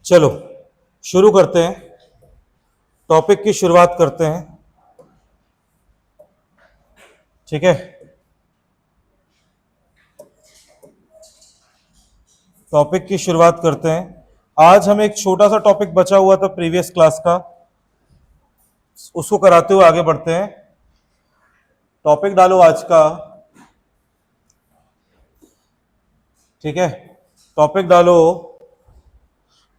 चलो शुरू करते हैं। टॉपिक की शुरुआत करते हैं। ठीक है, टॉपिक की शुरुआत करते हैं। आज हम एक छोटा सा टॉपिक बचा हुआ था प्रीवियस क्लास का, उसको कराते हुए आगे बढ़ते हैं। टॉपिक डालो आज का। ठीक है, टॉपिक डालो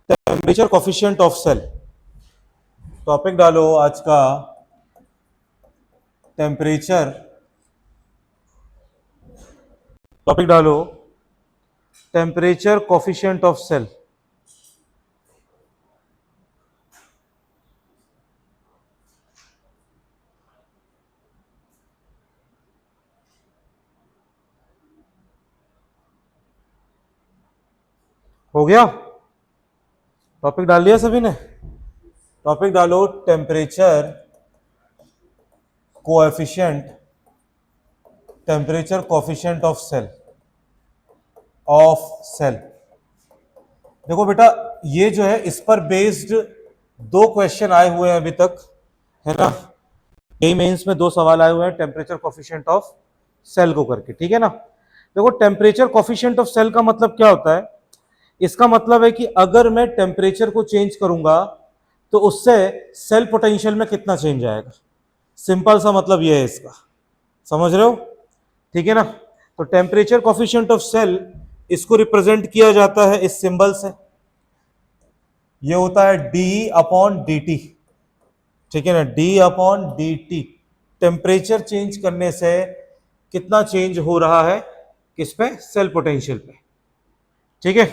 temperature coefficient of cell. Topic डालो आज का टेम्परेचर, टॉपिक डालो टेम्परेचर कोफिशिएंट ऑफ सेल। हो गया? टॉपिक डाल लिया सभी ने? टॉपिक डालो temperature coefficient, temperature coefficient of cell, देखो बेटा, ये जो है इस पर बेस्ड दो क्वेश्चन आए हुए हैं अभी तक, है ना। ए मेंस में दो सवाल आए हुए हैं टेम्परेचर कोएफिशिएंट ऑफ सेल को करके, ठीक है ना। देखो टेम्परेचर कोएफिशिएंट ऑफ सेल का मतलब क्या होता है? इसका मतलब है कि अगर मैं टेम्परेचर को चेंज करूंगा तो उससे सेल पोटेंशियल में कितना चेंज आएगा। सिंपल सा मतलब यह है इसका, समझ रहे हो? ठीक है ना। तो टेम्परेचर कोएफिशिएंट ऑफ सेल, इसको रिप्रेजेंट किया जाता है इस सिंबल से। ये होता है डी अपॉन डी टी, ठीक है ना, D upon D T. Temperature change करने से कितना चेंज हो रहा है, किस पे? सेल पोटेंशियल पे। ठीक है,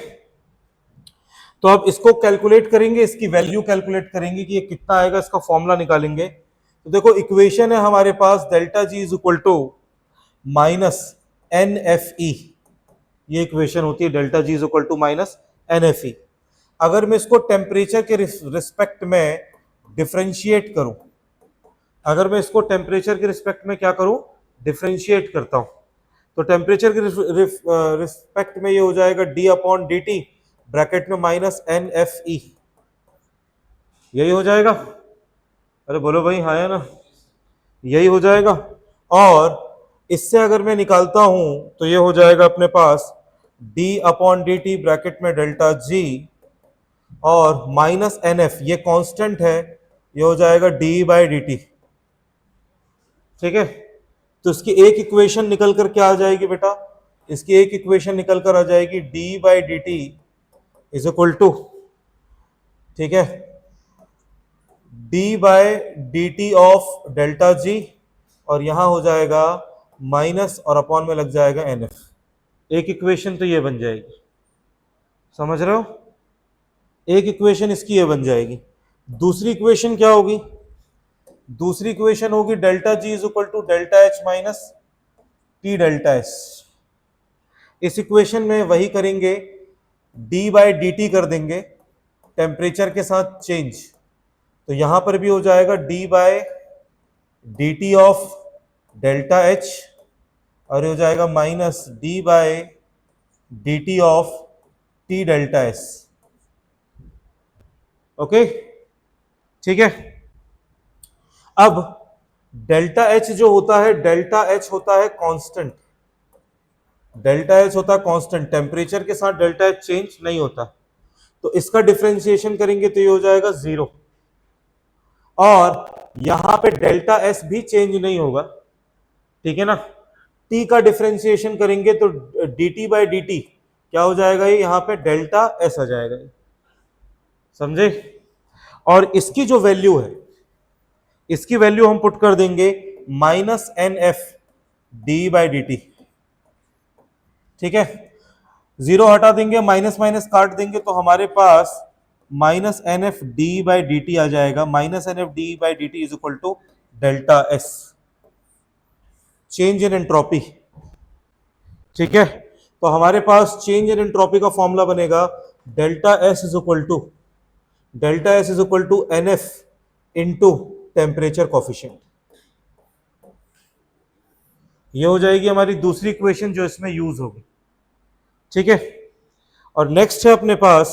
तो अब इसको कैलकुलेट करेंगे, इसकी वैल्यू कैलकुलेट करेंगे कि ये कितना आएगा, इसका फॉर्मूला निकालेंगे। तो देखो इक्वेशन है हमारे पास, delta G is equal to minus N F E. ये इक्वेशन होती है delta G is equal to minus N F E. अगर मैं इसको टेम्परेचर के रिस्पेक्ट में डिफरेंशिएट करूं, अगर मैं इसको टेम्परेचर के रिस्पेक्ट में क्या करूं, डिफरेंशिएट करता हूं, तो टेम्परेचर के रिस्पेक्ट में ये हो जाएगा D upon D T, bracket में माइनस एन एफ ई। यही हो जाएगा? अरे बोलो भाई, हाँ या ना? यही हो जाएगा। और इससे अगर मैं निकालता हूं तो ये हो जाएगा अपने पास D upon D T, bracket में डेल्टा जी और माइनस एन एफ, ये कांस्टेंट है, ये हो जाएगा डी बाई डी टी। ठीक है, तो इसकी एक इक्वेशन निकल कर क्या आ जाएगी बेटा? इसकी एक इक्वेशन निकल कर आ जाएगी d by D T is equal to, ठीक है, d by d T of delta G, और यहां हो जाएगा माइनस और अपॉन में लग जाएगा एन एफ। एक इक्वेशन तो ये बन जाएगी, समझ रहे हो? एक इक्वेशन इसकी ये बन जाएगी। दूसरी इक्वेशन क्या होगी? दूसरी इक्वेशन होगी delta G is equal to delta H minus T delta S. इस इक्वेशन में वही करेंगे, डी बाय डी टी कर देंगे टेम्परेचर के साथ चेंज, तो यहां पर भी हो जाएगा d by d T of delta H, और हो जाएगा minus d by d T of T delta S. Okay, ठीक है। अब डेल्टा एच जो होता है, डेल्टा एच होता है कांस्टेंट, डेल्टा एच होता है कांस्टेंट, टेम्परेचर के साथ डेल्टा एच चेंज नहीं होता। तो इसका डिफरेंशिएशन करेंगे तो ये हो जाएगा 0, और यहां पे डेल्टा एस भी चेंज नहीं होगा, ठीक है ना। टी का डिफरेंशिएशन करेंगे तो D T by D T क्या हो जाएगा, ये यहां पे डेल्टा एस आ जाएगा, समझे? और इसकी जो वैल्यू है, इसकी वैल्यू हम पुट कर देंगे minus N F D by D T, ठीक है। 0 हटा देंगे, माइनस माइनस काट देंगे, तो हमारे पास minus N F D by D T आ जाएगा। Minus N F D by D T is equal to delta S, change in entropy, ठीक है। तो हमारे पास चेंज इन एंट्रोपी का फॉर्मूला बनेगा delta S is equal to, delta S is equal to N F into temperature coefficient. ये हो जाएगी हमारी दूसरी इक्वेशन जो इसमें यूज होगी, ठीक है। और नेक्स्ट है अपने पास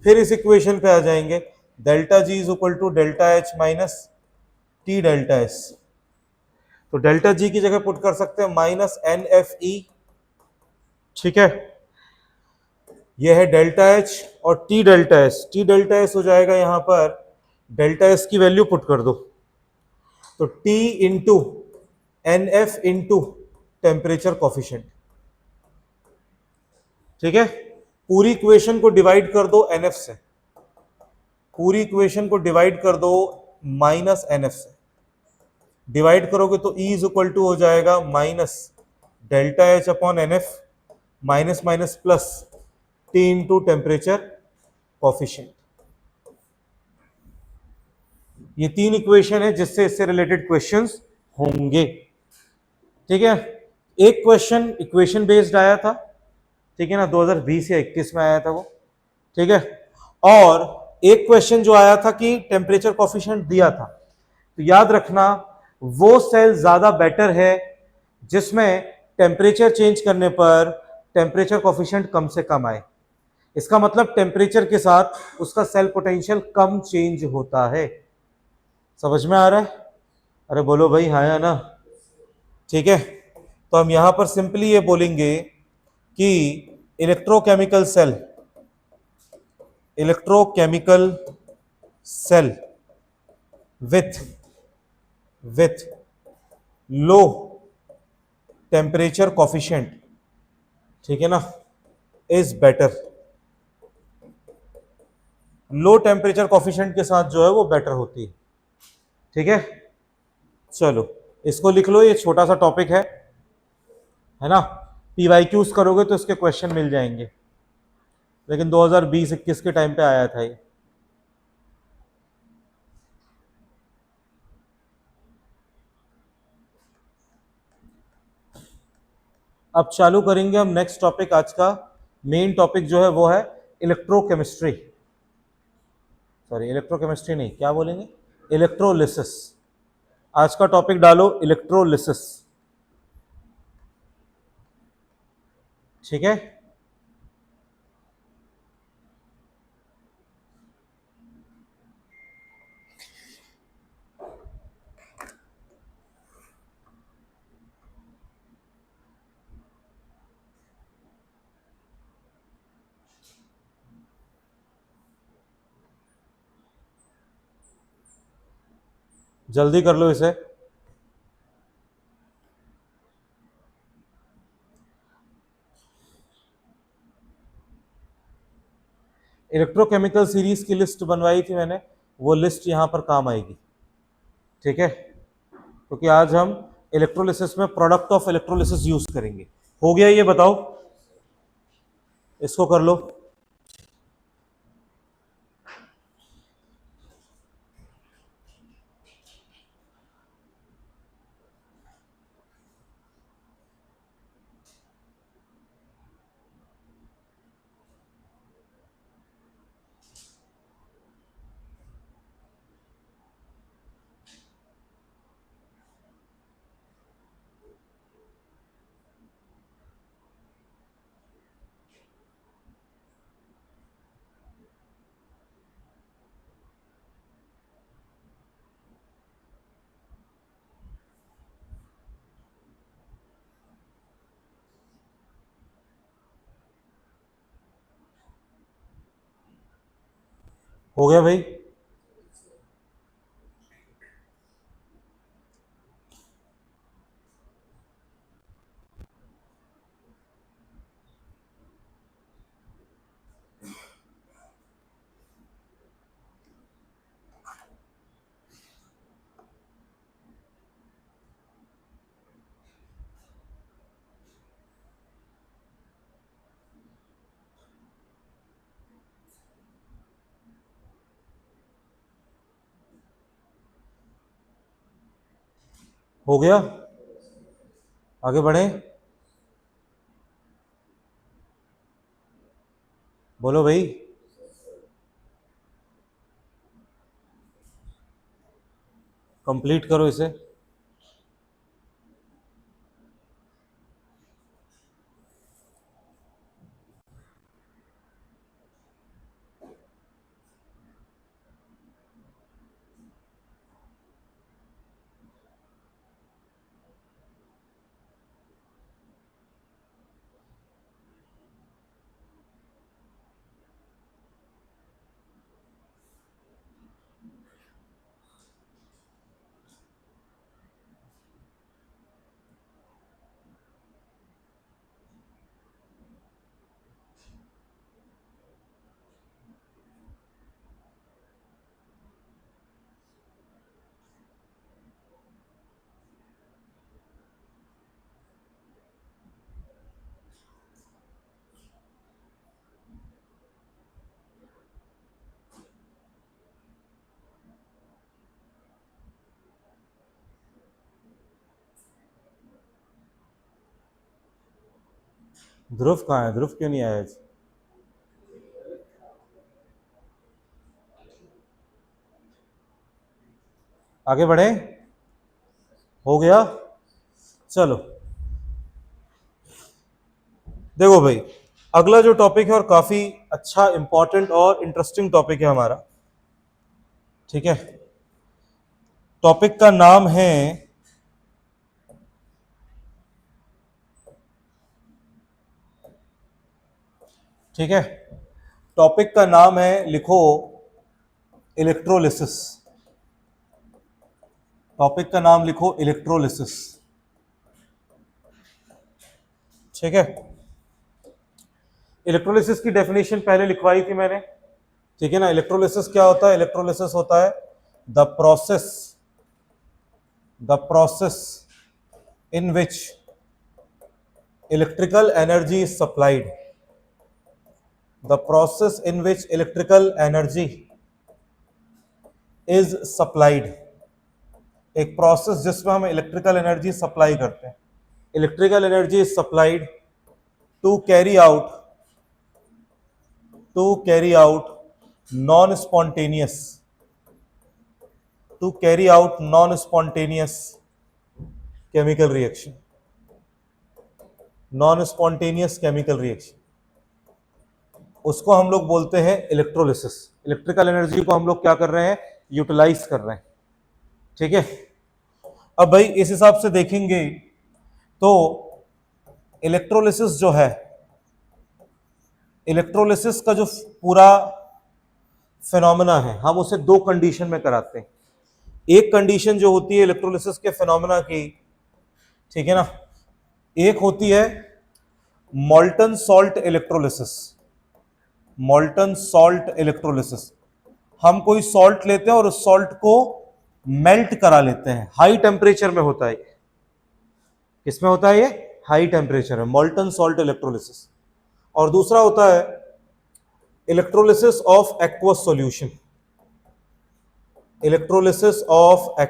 फिर इस इक्वेशन पे आ जाएंगे, delta G is equal to delta H minus T delta S. तो डेल्टा जी की जगह पुट कर सकते हैं माइनस एन एफ ई, ठीक है। यह है डेल्टा एच और T delta S. T delta S हो जाएगा यहां पर, डेल्टा एस की वैल्यू पुट कर दो, तो T into n F into temperature coefficient, ठीक है। पूरी इक्वेशन को डिवाइड कर दो एन एफ से, पूरी इक्वेशन को डिवाइड कर दो माइनस एन एफ से। डिवाइड करोगे तो E इज इक्वल टू हो जाएगा minus delta H upon n F, minus minus plus T into temperature coefficient. ये तीन इक्वेशन है जिससे इससे रिलेटेड क्वेश्चंस होंगे, ठीक है। एक क्वेश्चन इक्वेशन बेस्ड आया था, ठीक है ना, 2020 या 21 में आया था वो, ठीक है। और एक क्वेश्चन जो आया था कि टेम्परेचर कॉफिशिएंट दिया था, तो याद रखना वो सेल ज्यादा बेटर है जिसमें टेम्परेचर चेंज करने पर टेम्परेचर कॉफिशिएंट कम से कम आए। इसका मतलब टेम्परेचर के साथ उसका सेल पोटेंशियल कम चेंज होता है। समझ में आ रहा है? अरे बोलो भाई हाँ या ना, ठीक है। तो हम यहां पर सिंपली ये बोलेंगे कि electrochemical cell, electrochemical cell with low temperature coefficient, ठीक है ना, is better. Low temperature coefficient के साथ जो है वो बेटर होती है, ठीक है। चलो इसको लिख लो, ये छोटा सा टॉपिक है ना। पीवाईक्यूज करोगे तो इसके क्वेश्चन मिल जाएंगे, लेकिन 2020-21 के टाइम पे आया था ये। अब चालू करेंगे हम नेक्स्ट टॉपिक। आज का मेन टॉपिक जो है वो है इलेक्ट्रोकेमिस्ट्री, सॉरी इलेक्ट्रोकेमिस्ट्री नहीं, क्या बोलेंगे, इलेक्ट्रोलिसिस। आज का टॉपिक डालो इलेक्ट्रोलिसिस, ठीक है। जल्दी कर लो इसे। इलेक्ट्रोकेमिकल सीरीज की लिस्ट बनवाई थी मैंने, वो लिस्ट यहां पर काम आएगी, ठीक है, क्योंकि आज हम इलेक्ट्रोलिसिस में प्रोडक्ट ऑफ इलेक्ट्रोलिसिस यूज करेंगे। हो गया ये बताओ, इसको कर लो। हो गया भाई, हो गया, आगे बढ़े, बोलो भाई। कंप्लीट करो इसे। ध्रुव कहाँ है? ध्रुव क्यों नहीं आया आज? आगे बढ़े, हो गया। चलो देखो भाई, अगला जो टॉपिक है और काफी अच्छा इंपॉर्टेंट और इंटरेस्टिंग टॉपिक है हमारा, ठीक है। टॉपिक का नाम है ठीक है, टॉपिक का नाम है, लिखो, इलेक्ट्रोलिसिस। टॉपिक का नाम लिखो इलेक्ट्रोलिसिस, ठीक है। इलेक्ट्रोलिसिस की डेफिनेशन पहले लिखवाई थी मैंने, ठीक है ना। इलेक्ट्रोलिसिस क्या होता है? इलेक्ट्रोलिसिस होता है the process in which electrical energy is supplied, the process in which electrical energy is supplied. एक प्रोसेस जिसमें हम इलेक्ट्रिकल एनर्जी सप्लाई करते हैं। Electrical energy is supplied to carry out non spontaneous chemical reaction, non spontaneous chemical reaction, उसको हम लोग बोलते हैं इलेक्ट्रोलिसिस। इलेक्ट्रिकल एनर्जी को हम लोग क्या कर रहे हैं? यूटिलाइज कर रहे हैं, ठीक है। अब भाई इस हिसाब से देखेंगे तो इलेक्ट्रोलिसिस जो है, इलेक्ट्रोलिसिस का जो पूरा फिनोमेना है, हम उसे दो कंडीशन में कराते हैं। एक कंडीशन जो होती है इलेक्ट्रोलिसिस के फिनोमेना की, ठीक है ना, एक होती है मॉल्टन सॉल्ट इलेक्ट्रोलिसिस। मॉल्टन सॉल्ट इलेक्ट्रोलिसिस, हम कोई सॉल्ट लेते हैं और उस सॉल्ट को मेल्ट करा लेते हैं, हाई टेम्परेचर में होता है। किसमें होता है ये? हाई टेम्परेचर में, मॉल्टन सॉल्ट इलेक्ट्रोलिसिस। और दूसरा होता है electrolysis of aqueous solution, electrolysis of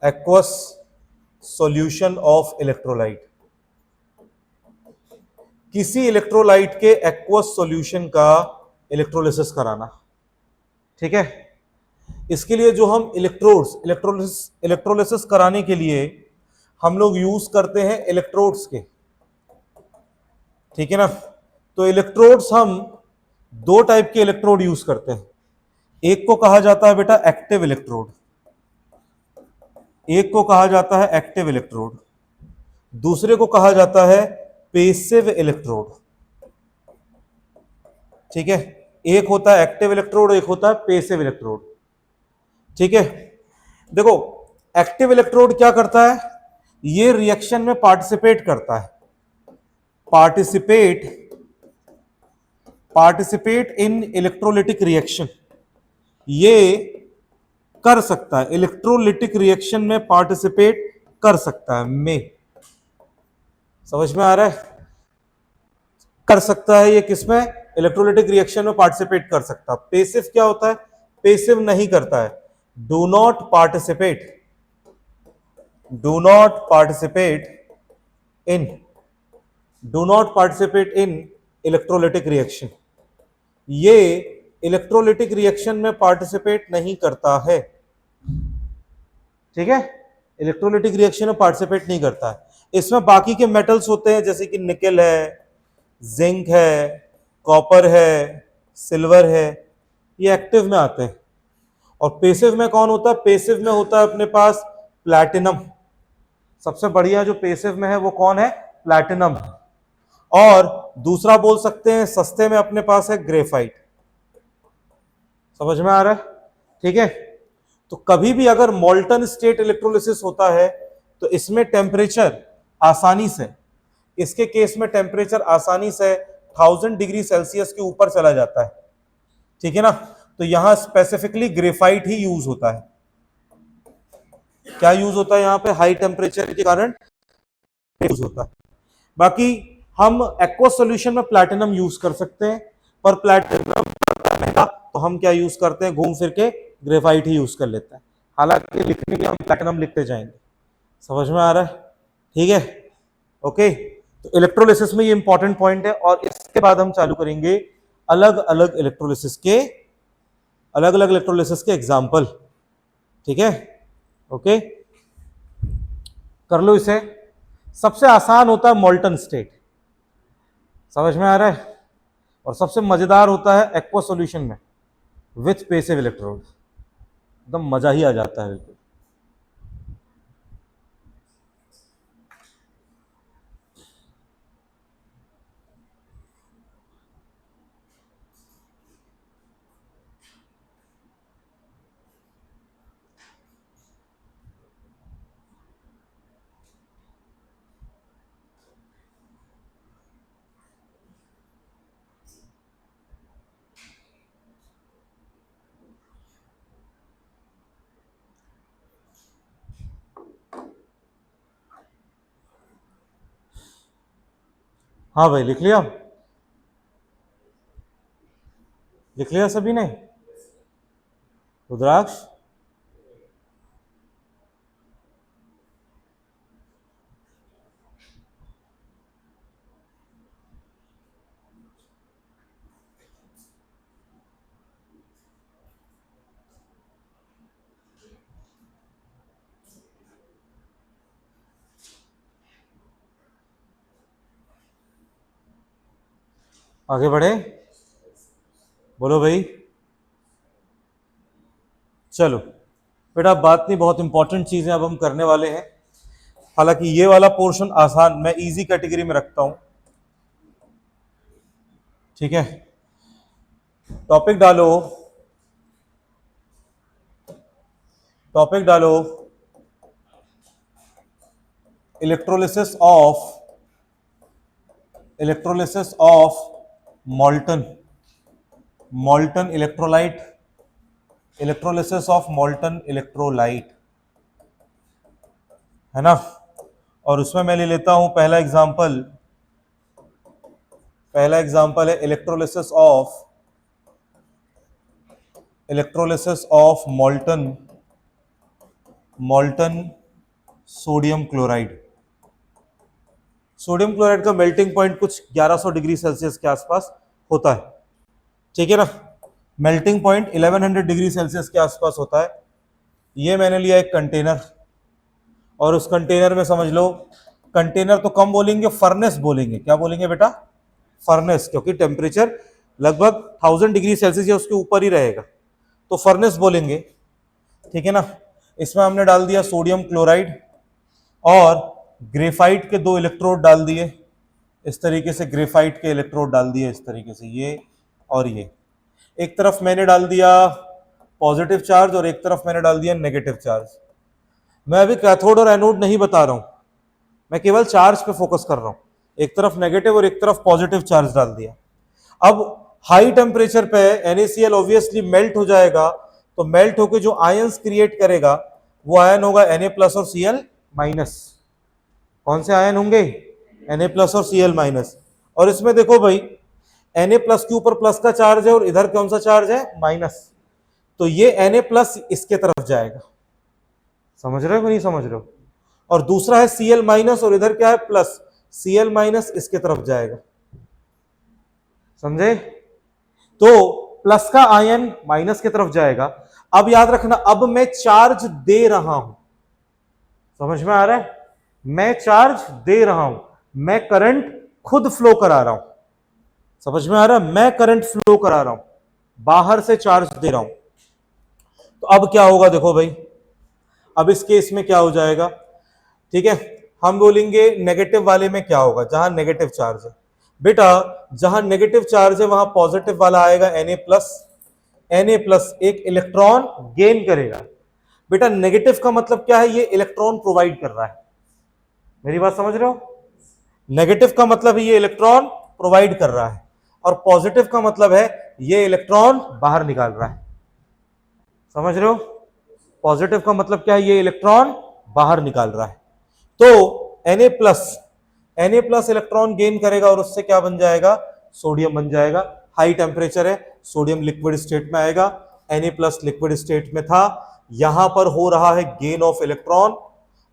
aqueous solution of electrolyte. किसी इलेक्ट्रोलाइट के एक्वस सॉल्यूशन का इलेक्ट्रोलिसिस कराना, ठीक है। इसके लिए जो हम इलेक्ट्रोलिसिस कराने के लिए हम लोग यूज करते हैं इलेक्ट्रोड्स के, ठीक है ना। तो इलेक्ट्रोड्स हम दो टाइप के इलेक्ट्रोड यूज करते हैं। एक को कहा जाता है बेटा एक्टिव इलेक्ट्रोड, एक को कहा जाता है एक्टिव इलेक्ट्रोड, दूसरे को कहा जाता है पेसिव इलेक्ट्रोड, ठीक है। एक होता है एक्टिव इलेक्ट्रोड, एक होता है पेसिव इलेक्ट्रोड, ठीक है। देखो एक्टिव इलेक्ट्रोड क्या करता है? ये रिएक्शन में पार्टिसिपेट करता है, पार्टिसिपेट इन इलेक्ट्रोलिटिक रिएक्शन, ये कर सकता है, इलेक्ट्रोलिटिक रिएक्शन में पार्टिसिपेट कर सकता है। में समझ में आ रहा है? कर सकता है ये किसमें? इलेक्ट्रोलिटिक रिएक्शन में पार्टिसिपेट कर सकता है। पेसिव क्या होता है? पेसिव नहीं करता है, do not participate in electrolytic reaction. ये इलेक्ट्रोलिटिक रिएक्शन में पार्टिसिपेट नहीं करता है, ठीक है। इलेक्ट्रोलिटिक रिएक्शन में पार्टिसिपेट नहीं करता है। इसमें बाकी के मेटल्स होते हैं जैसे कि निकल है, जिंक है, कॉपर है, सिल्वर है, ये एक्टिव में आते हैं। और पेसिव में कौन होता है? पेसिव में होता है अपने पास प्लैटिनम। सबसे बढ़िया जो पेसिव में है वो कौन है? प्लैटिनम। और दूसरा बोल सकते हैं सस्ते में अपने पास है ग्रेफाइट। समझ में आ रहा है? ठीक है। तो कभी भी अगर मोल्टन स्टेट इलेक्ट्रोलिसिस होता है तो इसमें टेम्परेचर आसानी से, इसके केस में टेम्परेचर आसानी से 1000 डिग्री सेल्सियस के ऊपर चला जाता है, ठीक है ना। तो यहां स्पेसिफिकली ग्रेफाइट ही यूज होता है। क्या यूज होता है यहां पे? हाई टेम्परेचर के कारण यूज होता है। बाकी हम एक्वा सॉल्यूशन में प्लैटिनम यूज कर सकते हैं, पर प्लैटिनम महंगा, तो हम क्या यूज करते हैं? घूम फिर के ग्रेफाइट ही यूज कर लेते हैं। हालांकि लिखने के हम प्लैटिनम लिखते जाएंगे। समझ में आ रहा है? ठीक है, ओके। तो इलेक्ट्रोलिसिस में ये इंपॉर्टेंट पॉइंट है। और इसके बाद हम चालू करेंगे अलग अलग इलेक्ट्रोलिसिस के एग्जाम्पल। ठीक है, ओके, कर लो इसे। सबसे आसान होता है मोल्टन स्टेट, समझ में आ रहा है, और सबसे मजेदार होता है एक्वा सॉल्यूशन में विथ पेसिव इलेक्ट्रोड। एकदम मजा ही आ जाता है बिल्कुल। हाँ भाई, लिख लिया? लिख लिया सभी ने? रुद्राक्ष, आगे बढ़े, बोलो भाई। चलो बेटा, बात नहीं, बहुत इंपॉर्टेंट चीजें अब हम करने वाले हैं। हालांकि ये वाला पोर्शन आसान, मैं इजी कैटेगरी में रखता हूं। ठीक है, टॉपिक डालो, टॉपिक डालो, electrolysis of मॉल्टन electrolyte, electrolysis of मॉल्टन electrolyte, है ना। और उसमें मैं ले लेता हूं पहला एग्जांपल है electrolysis of मॉल्टन sodium chloride. Sodium chloride का मेल्टिंग पॉइंट कुछ 1100 डिग्री सेल्सियस के आसपास होता है। ठीक है ना, मेल्टिंग पॉइंट 1100 डिग्री सेल्सियस के आसपास होता है। ये मैंने लिया एक कंटेनर, और उस कंटेनर में समझ लो, कंटेनर तो कम बोलेंगे, फर्नेस बोलेंगे। क्या बोलेंगे बेटा? फर्नेस, क्योंकि टेम्परेचर लगभग 1000 डिग्री सेल्सियस या उसके ऊपर ही रहेगा, तो फर्नेस बोलेंगे। ठीक है ना, इसमें हमने डाल दिया सोडियम क्लोराइड और ग्रेफाइट के 2 इलेक्ट्रोड डाल दिए इस तरीके से, ग्रेफाइट के इलेक्ट्रोड डाल दिए इस तरीके से, ये और ये। एक तरफ मैंने डाल दिया पॉजिटिव चार्ज और एक तरफ मैंने डाल दिया नेगेटिव चार्ज। मैं अभी कैथोड और एनोड नहीं बता रहा हूं, मैं केवल चार्ज पे फोकस कर रहा हूं। एक तरफ नेगेटिव और एक तरफ पॉजिटिव चार्ज डाल दिया। अब हाई टेम्परेचर पे NaCl ऑब्वियसली मेल्ट हो जाएगा, तो मेल्ट होकर जो आयंस क्रिएट करेगा वो आयन होगा Na+ और Cl-। कौन से आयन होंगे? Na+ और Cl-। और इसमें देखो भाई, Na+ के ऊपर प्लस का चार्ज है और इधर कौन सा चार्ज है? माइनस। तो ये Na+ इसके तरफ जाएगा, समझ रहे हो कि नहीं समझ रहे हो? और दूसरा है Cl- और इधर क्या है? प्लस। Cl- इसके तरफ जाएगा, समझे? तो प्लस का आयन माइनस की तरफ जाएगा। अब याद रखना, अब मैं चार्ज दे रहा हूं, समझ में आ रहा है? मैं चार्ज दे रहा हूं, मैं करंट खुद फ्लो करा रहा हूं, समझ में आ रहा है? मैं करंट फ्लो करा रहा हूं, बाहर से चार्ज दे रहा हूं। तो अब क्या होगा देखो भाई, अब इस केस में क्या हो जाएगा? ठीक है, हम बोलेंगे नेगेटिव वाले में क्या होगा, जहां नेगेटिव चार्ज है। बेटा जहां नेगेटिव चार्ज है वहां पॉजिटिव वाला आएगा Na+ एक इलेक्ट्रॉन गेन करेगा। बेटा नेगेटिव का मतलब क्या है? ये इलेक्ट्रॉन प्रोवाइड कर रहा है, मेरी बात समझ रहे हो? नेगेटिव का मतलब है ये इलेक्ट्रॉन प्रोवाइड कर रहा है, और पॉजिटिव का मतलब है ये इलेक्ट्रॉन बाहर निकाल रहा है, समझ रहे हो? पॉजिटिव का मतलब क्या है? ये इलेक्ट्रॉन बाहर निकाल रहा है। तो Na+ इलेक्ट्रॉन गेन करेगा और उससे क्या बन जाएगा? सोडियम बन जाएगा। हाई टेम्परेचर है, सोडियम लिक्विड स्टेट में आएगा, Na+ लिक्विड स्टेट में था, यहां पर हो रहा है गेन ऑफ इलेक्ट्रॉन।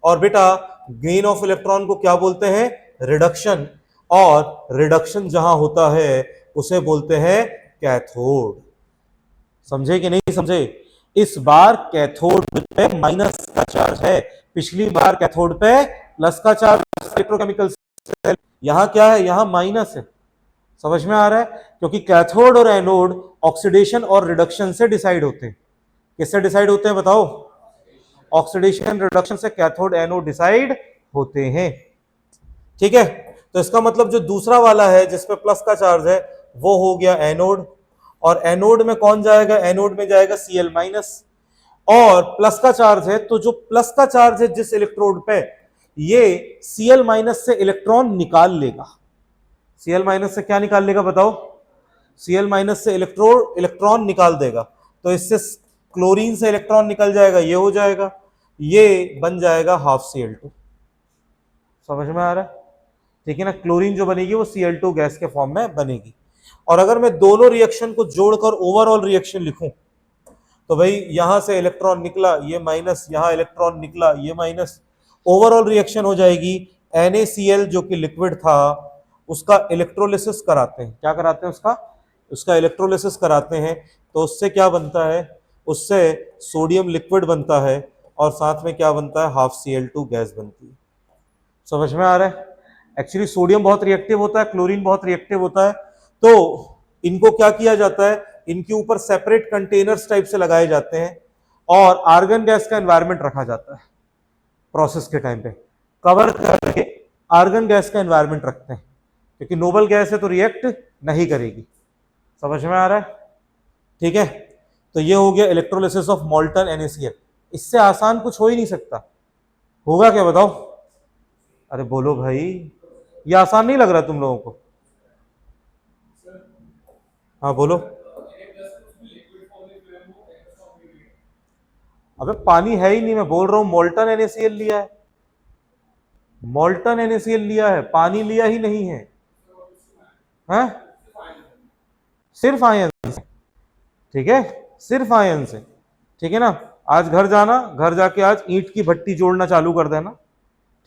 और बेटा गेन ऑफ इलेक्ट्रॉन को क्या बोलते हैं? रिडक्शन। और रिडक्शन जहां होता है उसे बोलते हैं कैथोड। समझे कि नहीं समझे? इस बार कैथोड पे माइनस का चार्ज है, पिछली बार कैथोड पे प्लस का चार्ज। इलेक्ट्रोकेमिकल सेल यहां क्या है? यहां माइनस है। समझ में आ रहा है? क्योंकि कैथोड और एनोड ऑक्सीडेशन और रिडक्शन से डिसाइड होते हैं। किससे डिसाइड होते हैं बताओ? ऑक्सीडेशन रिडक्शन से कैथोड एनोड डिसाइड होते हैं। ठीक है, तो इसका मतलब जो दूसरा वाला है जिसपे प्लस का चार्ज है वो हो गया एनोड, और एनोड में कौन जाएगा? एनोड में जाएगा Cl माइनस। और प्लस का चार्ज है तो जो प्लस का चार्ज है जिस इलेक्ट्रोड पे, ये Cl माइनस से इलेक्ट्रॉन निकाल लेगा। Cl माइनस से क्या निकाल लेगा बताओ? Cl माइनस से इलेक्ट्रॉन निकाल देगा। तो इससे क्लोरीन से इलेक्ट्रॉन निकल जाएगा, ये हो जाएगा, ये बन जाएगा हाफ Cl2। समझ में आ रहा है? ठीक है ना? क्लोरीन जो बनेगी वो Cl2 गैस के फॉर्म में बनेगी। और अगर मैं दोनों रिएक्शन को जोड़कर ओवरऑल रिएक्शन लिखूं, तो भाई यहां से इलेक्ट्रॉन निकला ये माइनस, यहां इलेक्ट्रॉन निकला ये माइनस, ओवरऑल रिएक्शन हो जाएगी। NaCl जो कि लिक्विड था उसका इलेक्ट्रोलिसिस कराते हैं। क्या कराते हैं? उसका इलेक्ट्रोलिसिस कराते हैं। तो उससे क्या बनता है? उससे सोडियम लिक्विड बनता है, और साथ में क्या बनता है? हाफ Cl2 गैस बनती है। समझ में आ रहा है? एक्चुअली सोडियम बहुत रिएक्टिव होता है, क्लोरीन बहुत रिएक्टिव होता है, तो इनको क्या किया जाता है? इनके ऊपर सेपरेट कंटेनर्स टाइप से लगाए जाते हैं और आर्गन गैस का एनवायरनमेंट रखा जाता है। प्रोसेस के टाइम पे कवर करके आर्गन गैस का एनवायरनमेंट रखते हैं, क्योंकि नोबल गैस है तो रिएक्ट नहीं करेगी। समझ में आ रहा है? ठीक है, तो ये हो गया इलेक्ट्रोलिसिस ऑफ मोल्टन NaCl। इससे आसान कुछ हो ही नहीं सकता। होगा क्या बताओ? अरे बोलो भाई, ये आसान नहीं लग रहा तुम लोगों को? हाँ बोलो। अबे पानी है ही नहीं, मैं बोल रहा हूं मोल्टन NaCl लिया है। मोल्टन NaCl लिया है, पानी लिया ही नहीं है। हैं? सिर्फ आयन से। ठीक है, सिर्फ आयन से। ठीक है ना? आज घर जाना, घर जाके आज ईंट की भट्टी जोड़ना चालू कर देना।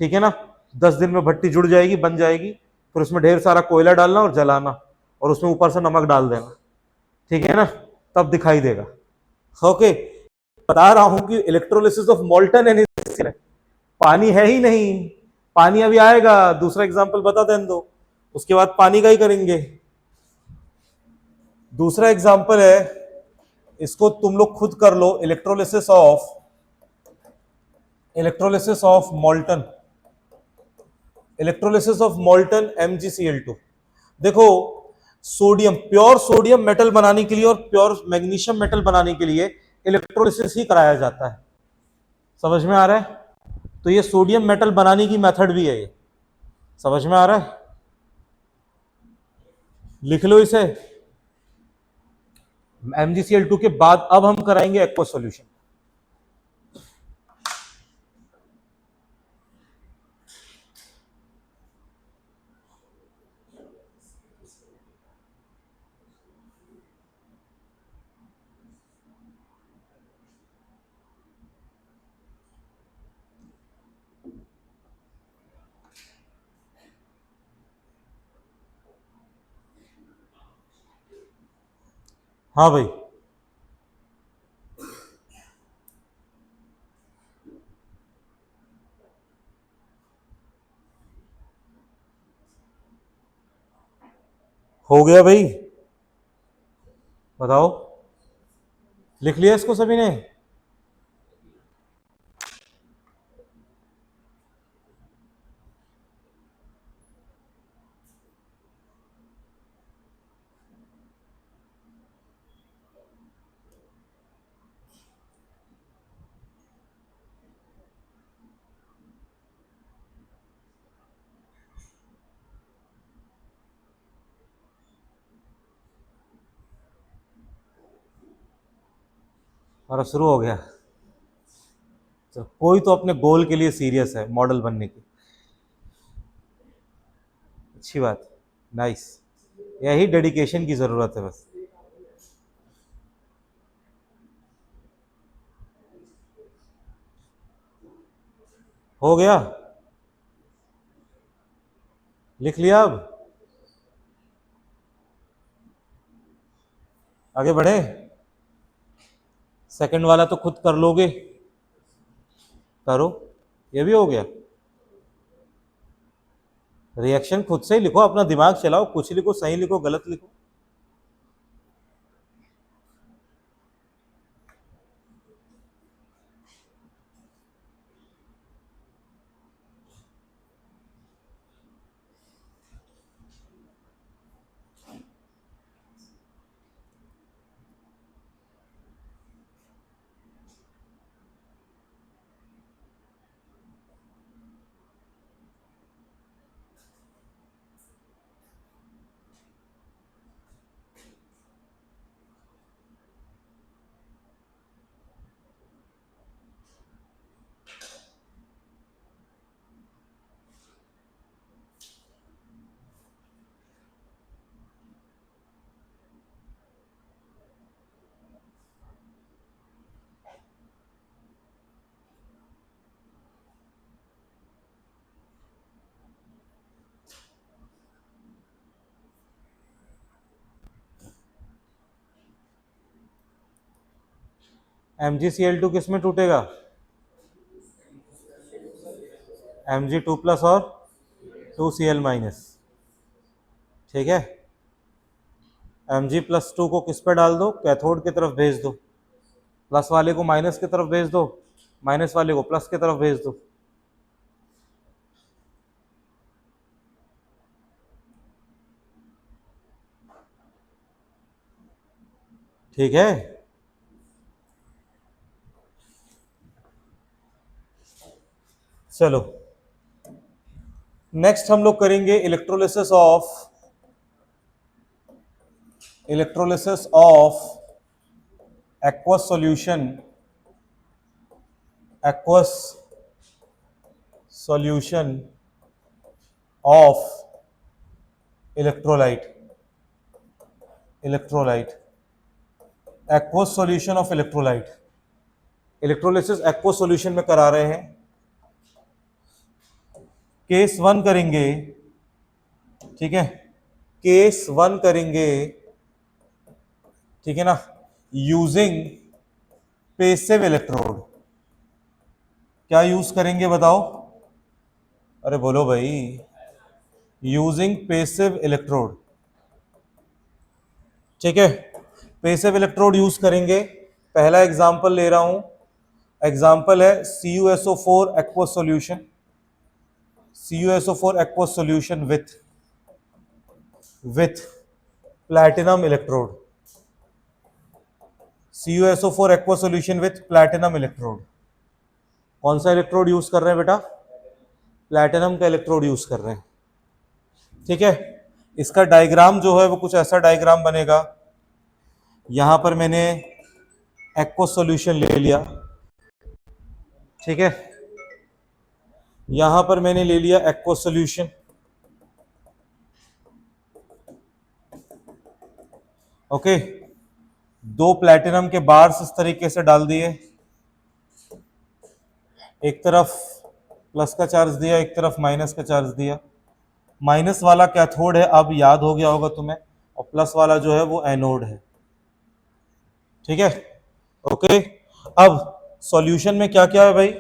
ठीक है ना? 10 दिन में भट्टी जुड़ जाएगी, बन जाएगी। फिर उसमें ढेर सारा कोयला डालना और जलाना, और उसमें ऊपर से नमक डाल देना। ठीक है ना? तब दिखाई देगा। ओके, बता रहा हूं कि इलेक्ट्रोलिसिस ऑफ मोल्टन NaCl है। पानी है ही नहीं। पानी अभी आएगा, दूसरा एग्जांपल बता दें दो, उसके बाद पानी का ही करेंगे। दूसरा एग्जांपल है, इसको तुम लोग खुद कर लो। Electrolysis of molten, electrolysis of molten MgCl2। देखो, सोडियम, प्योर सोडियम मेटल बनाने के लिए और प्योर मैग्नीशियम मेटल बनाने के लिए इलेक्ट्रोलिसिस ही कराया जाता है। समझ में आ रहा है? तो ये सोडियम मेटल बनाने की मेथड भी है ये। समझ में आ रहा है? लिख लो इसे। MgCl2 के बाद अब हम कराएंगे एक्वा सॉल्यूशन। हाँ भाई, हो गया भाई, बताओ। लिख लिया इसको सभी ने? और शुरू हो गया। तो कोई तो अपने गोल के लिए सीरियस है, मॉडल बनने की। अच्छी बात, नाइस। यही डेडिकेशन की जरूरत है बस। हो गया। लिख लिया? अब आगे बढ़े? सेकंड वाला तो खुद कर लोगे, करो। ये भी हो गया। रिएक्शन खुद से ही लिखो, अपना दिमाग चलाओ, कुछ लिखो, सही लिखो, गलत लिखो। MgCl2 किस में टूटेगा? Mg2 प्लस और 2Cl माइनस। ठीक है, Mg प्लस 2 को किस पे डाल दो? कैथोड की तरफ भेज दो। प्लस वाले को माइनस की तरफ भेज दो, माइनस वाले को प्लस की तरफ भेज दो। ठीक है, चलो नेक्स्ट हम लोग करेंगे electrolysis of aqueous solution of electrolyte aqueous solution of electrolysis aqueous solution में करा रहे हैं। केस 1 करेंगे, ठीक है, केस 1 करेंगे, ठीक है ना, यूजिंग पेसिव इलेक्ट्रोड। क्या यूज करेंगे बताओ? अरे बोलो भाई, यूजिंग पेसिव इलेक्ट्रोड। ठीक है, पेसिव इलेक्ट्रोड यूज करेंगे। पहला एग्जांपल ले रहा हूं, एग्जांपल है CuSO4 aqueous solution, CuSO4 aqueous solution with platinum electrode, CuSO4 aqueous solution with platinum electrode. कौन सा इलेक्ट्रोड यूज कर रहे हैं बेटा? प्लैटिनम का इलेक्ट्रोड यूज कर रहे हैं। ठीक है, इसका डायग्राम जो है वो कुछ ऐसा डायग्राम बनेगा। यहां पर मैंने एक्वस सॉल्यूशन ले लिया, ठीक है, यहां पर मैंने ले लिया एक्वस सॉल्यूशन। ओके, दो प्लैटिनम के बार्स इस तरीके से डाल दिए, एक तरफ प्लस का चार्ज दिया, एक तरफ माइनस का चार्ज दिया। माइनस वाला कैथोड है, अब याद हो गया होगा तुम्हें, और प्लस वाला जो है वो एनोड है। ठीक है, ओके। अब सॉल्यूशन में क्या क्या है भाई?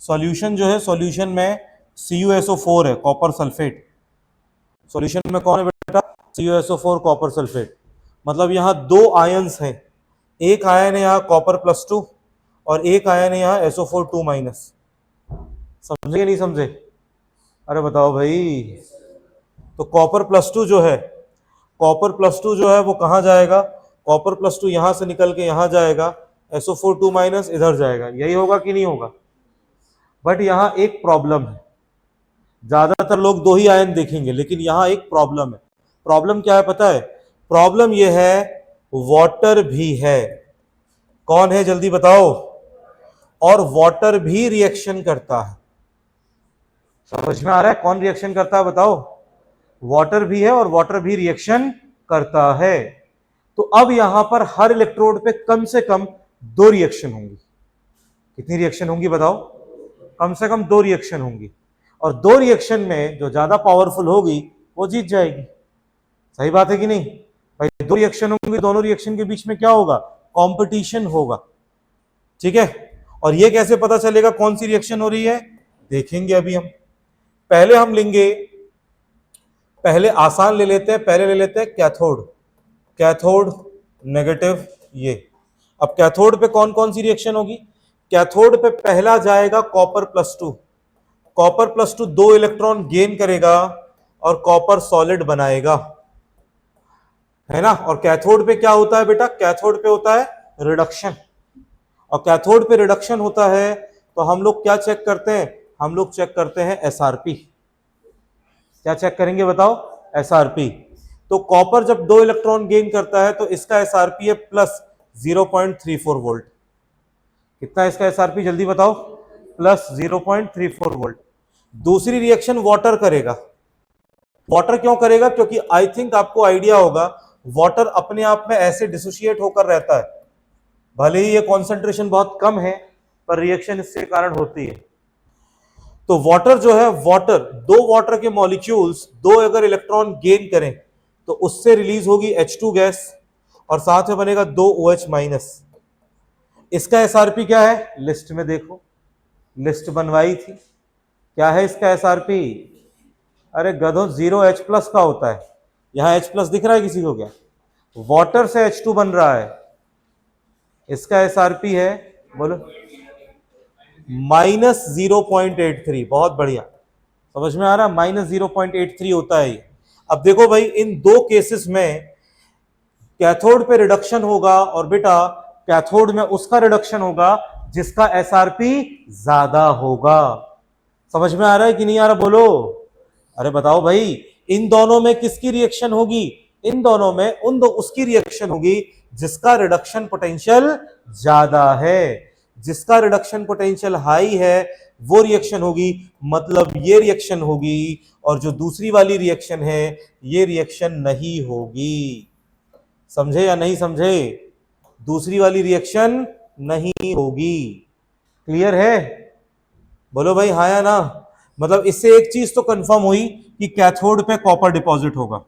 सॉल्यूशन जो है, सॉल्यूशन में CuSO4 है, कॉपर सल्फेट। सॉल्यूशन में कौन है बेटा? CuSO4 copper sulphate. मतलब यहां दो आयंस हैं, एक आयन है यहाँ कॉपर +2 और एक आयन है यहाँ SO4 2-। समझे नहीं समझे? अरे बताओ भाई। तो कॉपर +2 जो है, कॉपर +2 जो है वो कहां जाएगा? कॉपर +2 यहां से निकल के यहां जाएगा, SO4 2- इधर जाएगा। यही होगा कि नहीं होगा? बट यहां एक प्रॉब्लम है, ज्यादातर लोग दो ही आयन देखेंगे, लेकिन यहां एक प्रॉब्लम है। प्रॉब्लम क्या है पता है? प्रॉब्लम यह है, वाटर भी है। कौन है जल्दी बताओ? और वाटर भी रिएक्शन करता है। समझ में आ रहा है कौन रिएक्शन करता है? बताओ। वाटर भी है और वाटर भी रिएक्शन करता है। तो अब यहां पर हर इलेक्ट्रोड पे कम से कम दो रिएक्शन होंगी। कितनी रिएक्शन होंगी बताओ? कम से कम दो रिएक्शन होंगी। और दो रिएक्शन में जो ज्यादा पावरफुल होगी वो जीत जाएगी। सही बात है कि नहीं भाई? दो रिएक्शन होंगे, दोनों रिएक्शन के बीच में क्या होगा? कंपटीशन होगा। ठीक है, और ये कैसे पता चलेगा कौन सी रिएक्शन हो रही है? देखेंगे अभी हम। पहले हम लेंगे, पहले आसान ले लेते हैं, पहले ले लेते हैं कैथोड। कैथोड नेगेटिव ये। अब कैथोड पे कौन कौन सी रिएक्शन होगी? कैथोड पे पहला जाएगा copper plus two. Copper plus two 2 electron gain करेगा और कॉपर सॉलिड बनाएगा, है ना। और कैथोड पे क्या होता है बेटा? कैथोड पे होता है रिडक्शन। और कैथोड पे रिडक्शन होता है तो हम लोग क्या चेक करते हैं? हम लोग चेक करते हैं एसआरपी। क्या चेक करेंगे बताओ? एसआरपी। तो कॉपर जब 2 इलेक्ट्रॉन गेन करता है तो इसका एसआरपी है प्लस 0.34 वोल्ट। कितना इसका एसआरपी जल्दी बताओ? Plus 0.34 volt. दूसरी रिएक्शन वाटर करेगा। वाटर क्यों करेगा? क्योंकि आई थिंक आपको आइडिया होगा, वाटर अपने आप में ऐसे डिसोशिएट होकर रहता है, भले ही ये कॉन्सेंट्रेशन बहुत कम है पर रिएक्शन इसके कारण होती है। तो वाटर जो है, वाटर, दो वाटर के मॉलिक्यूल्स दो अगर इलेक्ट्रॉन गेन करें तो उससे रिलीज होगी H2 गैस और साथ में बनेगा 2 OH माइनस। इसका एसआरपी क्या है? लिस्ट में देखो, लिस्ट बनवाई थी। क्या है इसका एसआरपी? अरे गधों, 0H प्लस का होता है। यहां H प्लस दिख रहा है किसी को क्या? वाटर से H2 बन रहा है। इसका एसआरपी है, बोलो, माइनस 0.83। बहुत बढ़िया, समझ में आ रहा है? माइनस 0.83 होता है ये। अब देखो भाई, इन दो केसेस में कैथोड पे रिडक्शन होगा और बेटा कैथोड में उसका रिडक्शन होगा जिसका एसआरपी ज्यादा होगा। समझ में आ रहा है कि नहीं आ रहा? बोलो, अरे बताओ भाई, इन दोनों में किसकी रिएक्शन होगी? इन दोनों में उसकी रिएक्शन होगी जिसका रिडक्शन पोटेंशियल ज्यादा है। जिसका रिडक्शन पोटेंशियल हाई है वो रिएक्शन होगी, मतलब ये रिएक्शन होगी। और जो दूसरी वाली रिएक्शन है ये रिएक्शन नहीं होगी। समझे या नहीं समझे? दूसरी वाली रिएक्शन नहीं होगी। क्लियर है? बोलो भाई हाँ या ना। मतलब इससे एक चीज तो कंफर्म हुई कि कैथोड पे कॉपर डिपॉजिट होगा।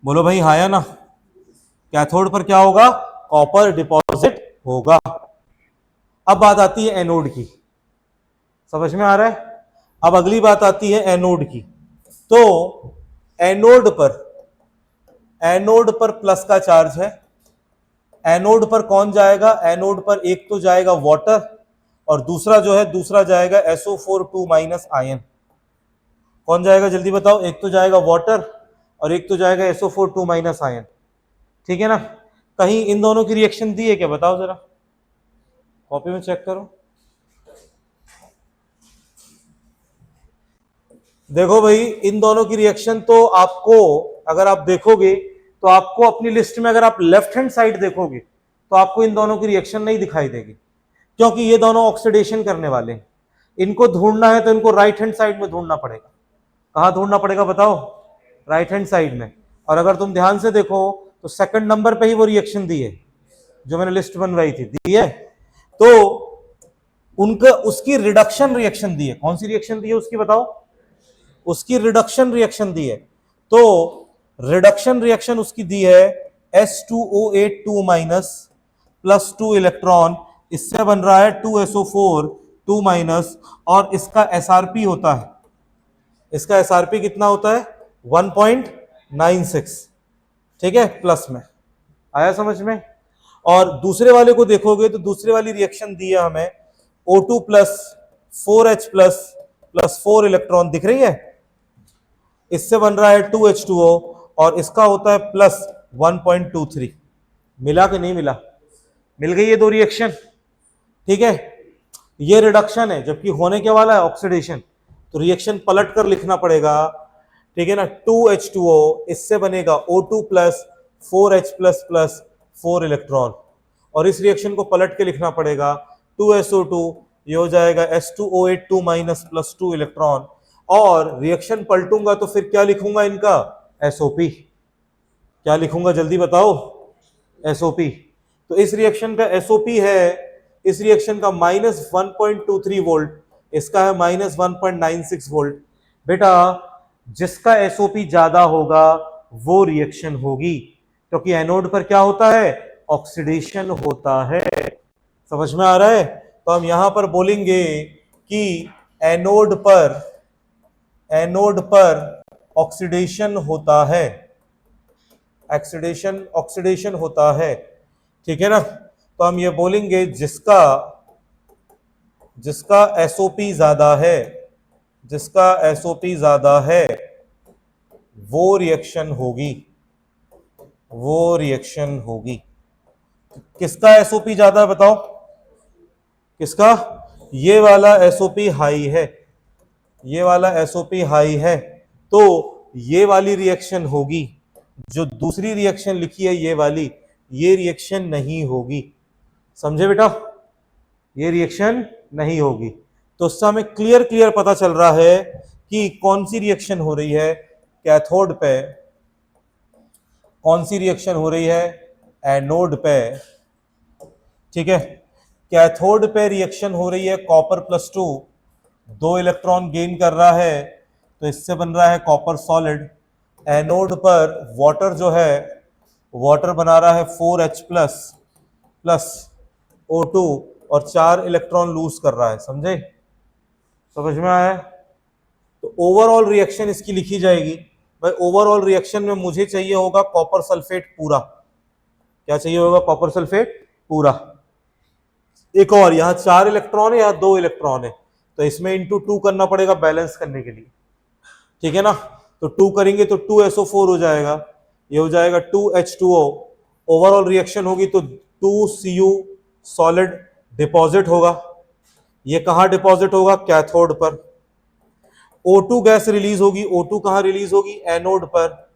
बोलो भाई हाँ या ना। कैथोड पर क्या होगा? कॉपर डिपॉजिट होगा। अब बात आती है एनोड की। समझ में आ रहा है? अब अगली बात आती है एनोड की। तो एनोड पर प्लस का चार्ज है। एनोड पर कौन जाएगा? एनोड पर एक तो जाएगा वाटर और दूसरा जो है, दूसरा जाएगा SO4 2 माइनस आयन। कौन जाएगा जल्दी बताओ? एक तो जाएगा वाटर और एक तो जाएगा SO4 2 माइनस आयन। ठीक है ना? कहीं इन दोनों की रिएक्शन दी है क्या? बताओ जरा, कॉपी में चेक करो। देखो भाई, इन दोनों की रिएक्शन तो आपको, अगर आप देखोगे तो आपको अपनी लिस्ट में, अगर आप लेफ्ट हैंड साइड देखोगे तो आपको इन दोनों की रिएक्शन नहीं दिखाई देगी, क्योंकि ये दोनों ऑक्सीडेशन करने वाले हैं। इनको ढूंढना है तो इनको राइट हैंड साइड में ढूंढना पड़ेगा। कहां ढूंढना पड़ेगा बताओ? राइट हैंड साइड में। और अगर तुम ध्यान से देखो तो सेकंड नंबर पे ही वो रिएक्शन दी है जो मैंने लिस्ट बनवाई थी, दी है। तो उनका, उसकी रिडक्शन रिएक्शन दी है। कौन सी रिएक्शन दी है उसकी बताओ? उसकी रिडक्शन रिएक्शन दी है। तो रिडक्शन रिएक्शन उसकी दी है S2O8 2 माइनस प्लस 2 इलेक्ट्रॉन, इससे बन रहा है 2SO4 2 माइनस, और इसका एसआरपी होता है, इसका एसआरपी कितना होता है? 1.96। ठीक है, प्लस में आया समझ में? और दूसरे वाले को देखोगे तो दूसरे वाली रिएक्शन दी है हमें O2 plus 4H plus plus 4 electron, दिख रही है? इससे बन रहा है 2H2O और इसका होता है प्लस 1.23। मिला कि नहीं मिला? मिल गई ये दो रिएक्शन। ठीक है, ये रिडक्शन है जबकि होने के वाला है ऑक्सीडेशन, तो रिएक्शन पलट कर लिखना पड़ेगा। ठीक है ना? 2H2O, इससे बनेगा O2 plus 4H plus plus 4 electron, और इस रिएक्शन को पलट के लिखना पड़ेगा 2SO2, ये हो जाएगा S2O8 2 माइनस प्लस 2 इलेक्ट्रॉन। और रिएक्शन पलटूंगा तो फिर क्या लिखूंगा इनका? SOP। क्या लिखूंगा जल्दी बताओ? SOP। तो इस रिएक्शन का SOP है, इस रिएक्शन का -1.23 वोल्ट, इसका है -1.96 वोल्ट। बेटा जिसका एसओपी ज्यादा होगा वो रिएक्शन होगी, क्योंकि एनोड पर क्या होता है, ऑक्सीडेशन होता है। समझ में आ रहा है? तो हम यहां पर बोलेंगे कि एनोड पर ऑक्सीडेशन होता है, ऑक्सीडेशन होता है। ठीक है ना? तो हम ये बोलेंगे जिसका एसओपी ज्यादा है, जिसका एसओपी ज्यादा है वो रिएक्शन होगी, वो रिएक्शन होगी। किसका एसओपी ज्यादा है बताओ? किसका? ये वाला एसओपी हाई है, ये वाला एसओपी हाई है, तो ये वाली रिएक्शन होगी। जो दूसरी रिएक्शन लिखी है ये वाली, ये रिएक्शन नहीं होगी। समझे बेटा? ये रिएक्शन नहीं होगी। तो उससे हमें क्लियर पता चल रहा है कि कौन सी रिएक्शन हो रही है कैथोड पे, कौन सी रिएक्शन हो रही है एनोड पे। ठीक है? कैथोड पे रिएक्शन हो रही है कॉपर +2, 2 इलेक्ट्रॉन गेन कर रहा है, तो इससे बन रहा है कॉपर सॉलिड। एनोड पर वाटर जो है, वाटर बना रहा है 4H प्लस O2 और 4 इलेक्ट्रॉन लूज कर रहा है। समझे? समझ में आया? तो ओवरऑल रिएक्शन इसकी लिखी जाएगी। भाई ओवरऑल रिएक्शन में मुझे चाहिए होगा कॉपर सल्फेट पूरा। क्या चाहिए होगा? कॉपर सल्फेट पूरा। एक और, यहां 4 इलेक्ट्रॉन है, यहां 2 इलेक्ट्रॉन है, तो इसमें इंटू 2 करना पड़ेगा बैलेंस करने के लिए। ठीक है ना? तो 2 करेंगे तो 2SO4 हो जाएगा, ये हो जाएगा 2H2O। ओवरऑल रिएक्शन होगी तो 2Cu सॉलिड डिपॉजिट होगा। ये कहां डिपॉजिट होगा? कैथोड पर। O2 गैस रिलीज होगी, O2 कहां रिलीज होगी? एनोड पर।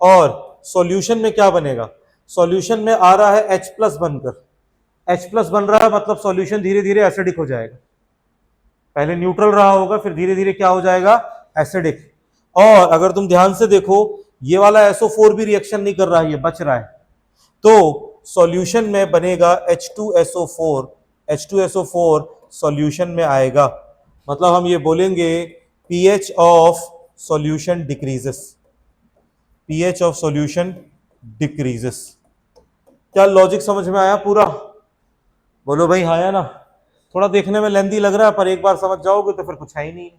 और सॉल्यूशन में क्या बनेगा? सॉल्यूशन में आ रहा है H+ बनकर, H+ बन रहा है, मतलब सॉल्यूशन धीरे धीरे एसिडिक हो जाएगा। पहले न्यूट्रल रहा होगा, फिर धीरे धीरे क्या हो जाएगा? एसिडिक। और अगर तुम ध्यान से देखो, ये वाला SO4 भी रिएक्शन नहीं कर रहा है, ये बच रहा है, तो सॉल्यूशन में बनेगा H2SO4, H2SO4 सॉल्यूशन में आएगा। मतलब हम ये बोलेंगे pH of solution decreases, pH of solution decreases. क्या लॉजिक समझ में आया पूरा? बोलो भाई हाँ या ना? थोड़ा देखने में लेंदी लग रहा है, पर एक बार समझ जाओगे तो फिर कुछ है ही नहीं।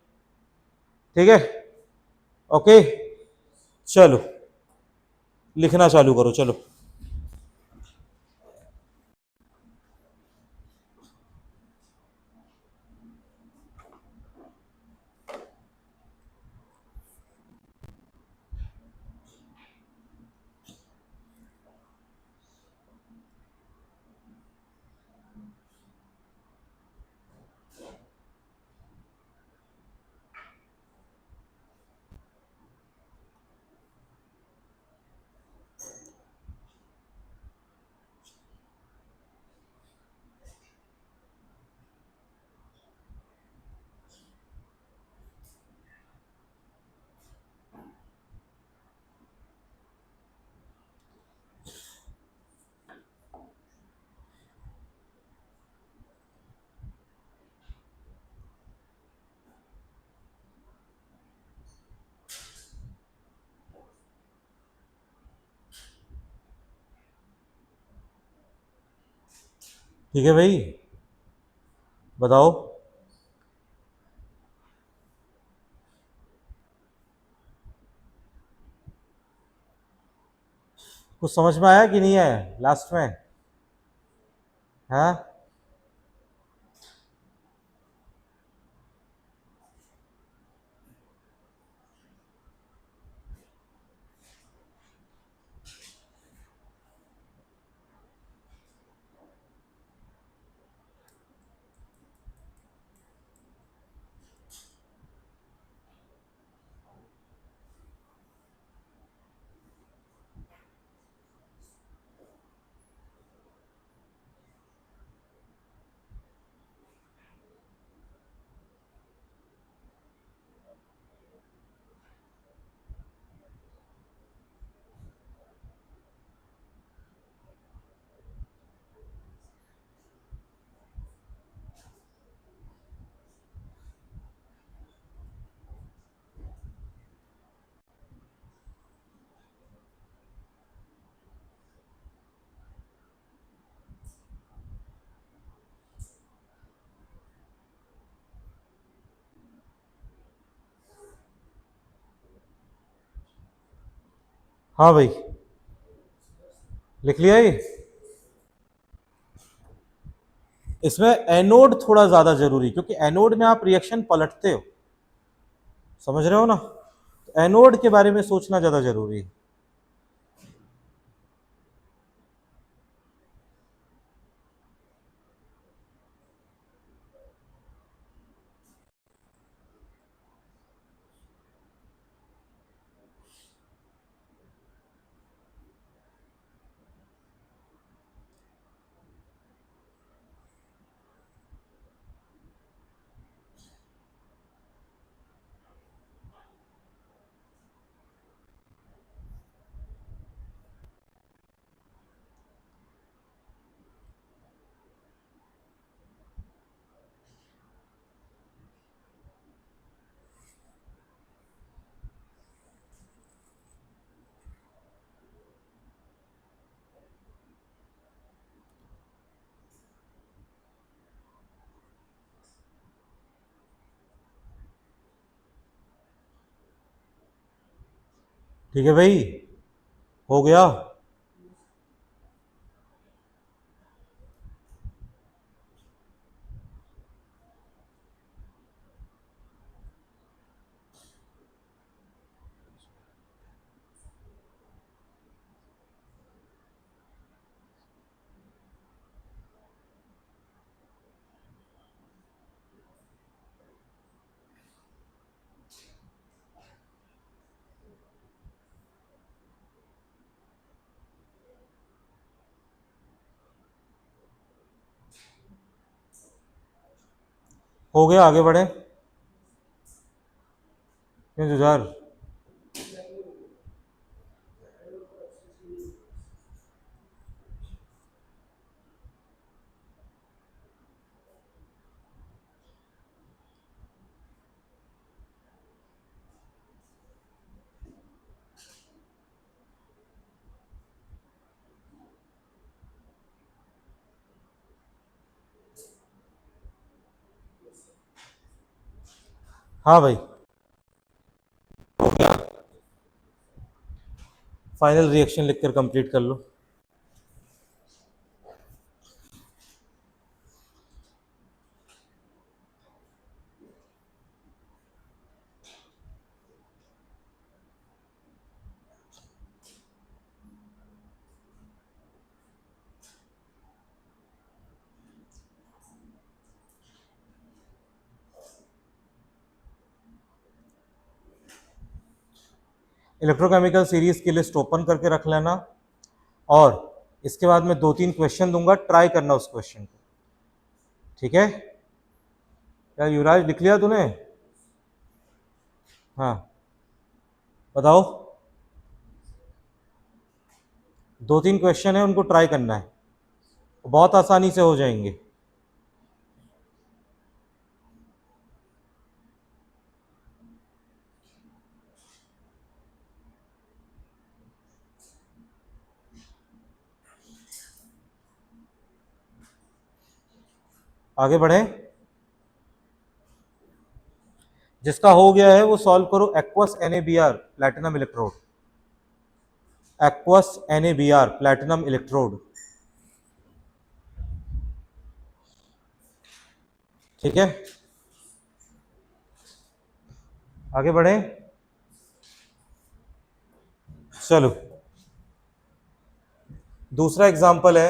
ठीक है? ओके, चलो लिखना चालू करो, चलो। ठीक है भाई, बताओ। कुछ समझ में आया कि नहीं आया लास्ट में? हाँ? हाँ भाई, लिख लिया ये। इसमें एनोड थोड़ा ज्यादा जरूरी, क्योंकि एनोड में आप रिएक्शन पलटते हो, समझ रहे हो ना, तो एनोड के बारे में सोचना ज्यादा जरूरी है। ठीक है भाई, हो गया। हो गया, आगे बढ़े। क्यों जुझार? हाँ भाई, हो गया। फाइनल रिएक्शन लिखकर कंप्लीट कर लो। इलेक्ट्रोकेमिकल सीरीज की लिस्ट ओपन करके रख लेना, और इसके बाद मैं 2-3 क्वेश्चन दूंगा, ट्राई करना उस क्वेश्चन को। ठीक है? क्या युवराज, लिख लिया तूने? हाँ, बताओ। 2-3 क्वेश्चन है, उनको ट्राई करना है, बहुत आसानी से हो जाएंगे। आगे बढ़े। जिसका हो गया है वो सॉल्व करो। Aqueous NaBr platinum electrode, aqueous NaBr platinum electrode. ठीक है, आगे बढ़े। चलो, दूसरा एग्जांपल है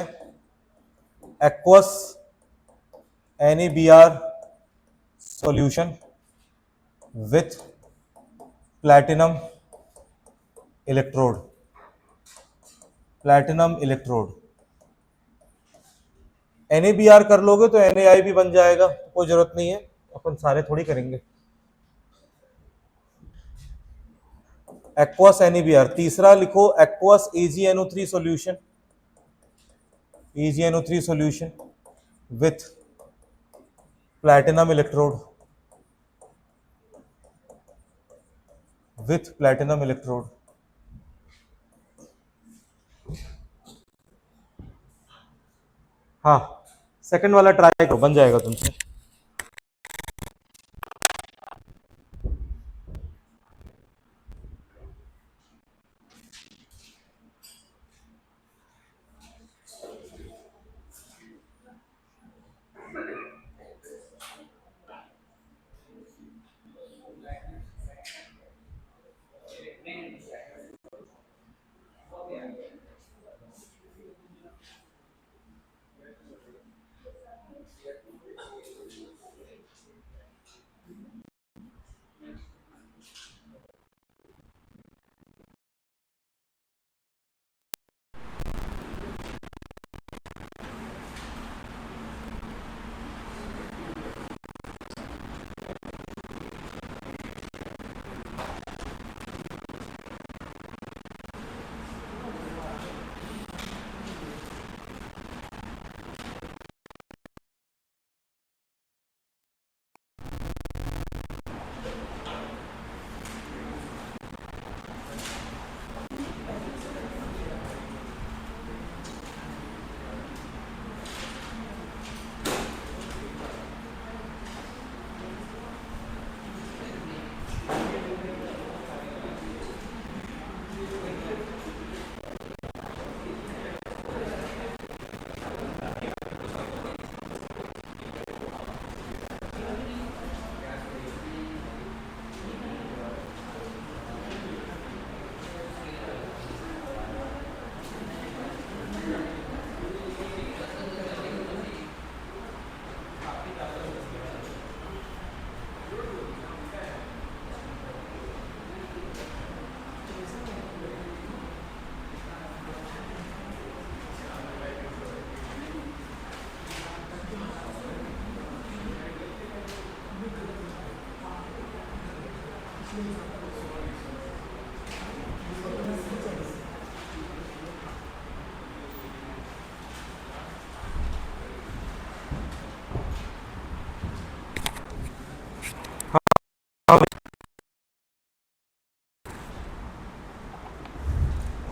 aqueous NaBr solution with platinum electrode, platinum electrode. NaBr कर लोगे तो NaI भी बन जाएगा, कोई जरूरत नहीं है, अपन सारे थोड़ी करेंगे। Aqueous NaBr। तीसरा लिखो aqueous AgNO3 solution, AgNO3 solution with platinum electrode, with platinum electrode. हाँ, सेकंड वाला ट्राई करो, बन जाएगा तुमसे।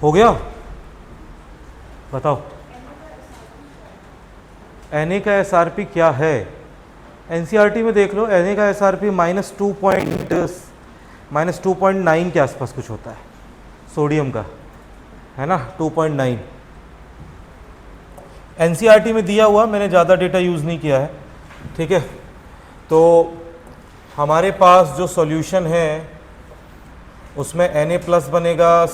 हो गया? बताओ Na का SRP क्या है? NCERT में देख लो, Na का SRP -2.9 के आसपास कुछ होता है सोडियम का, है ना, 2.9 NCERT में दिया हुआ, मैंने ज़्यादा डेटा यूज़ नहीं किया है, ठीक है। तो हमारे पास जो सॉल्यूशन है उसमें Na+ बनेगा,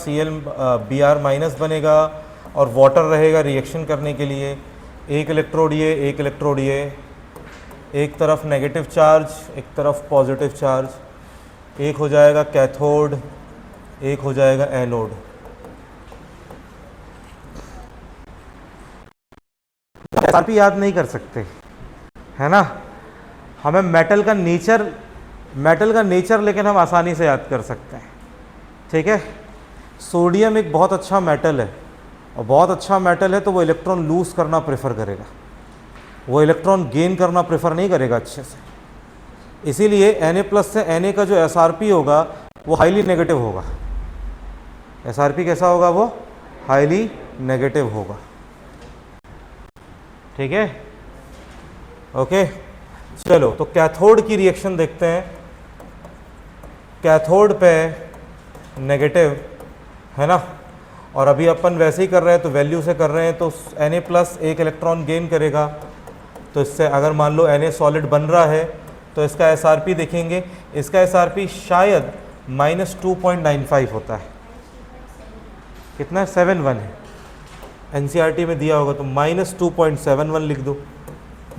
Br- बनेगा और वाटर रहेगा रिएक्शन करने के लिए। एक इलेक्ट्रोड ये, एक इलेक्ट्रोड ये, एक तरफ नेगेटिव चार्ज, एक तरफ पॉजिटिव चार्ज, एक हो जाएगा कैथोड, एक हो जाएगा एनोड। SRP याद नहीं कर सकते, है ना, हमें मेटल का नेचर लेकिन हम आसानी से याद कर सकते हैं, ठीक है। सोडियम एक बहुत अच्छा मेटल है, और बहुत अच्छा मेटल है तो वो इलेक्ट्रॉन लूज करना प्रेफर करेगा, वो इलेक्ट्रॉन गेन करना प्रेफर नहीं करेगा अच्छे से। इसीलिए Na+ से Na का जो SRP होगा वो हाईली नेगेटिव होगा। SRP कैसा होगा? वो हाईली नेगेटिव होगा, ठीक है, ओके। चलो तो कैथोड की रिएक्शन देखते हैं। कैथोड पे नेगेटिव, है ना, और अभी अपन वैसे ही कर रहे हैं तो वैल्यू से कर रहे हैं, तो Na+ एक इलेक्ट्रॉन गेन करेगा। तो इससे अगर मान लो Na सॉलिड बन रहा है तो इसका SRP देखेंगे, इसका SRP शायद -2.95 होता है। कितना है? 71 है, NCERT में दिया होगा तो -2.71 लिख दो,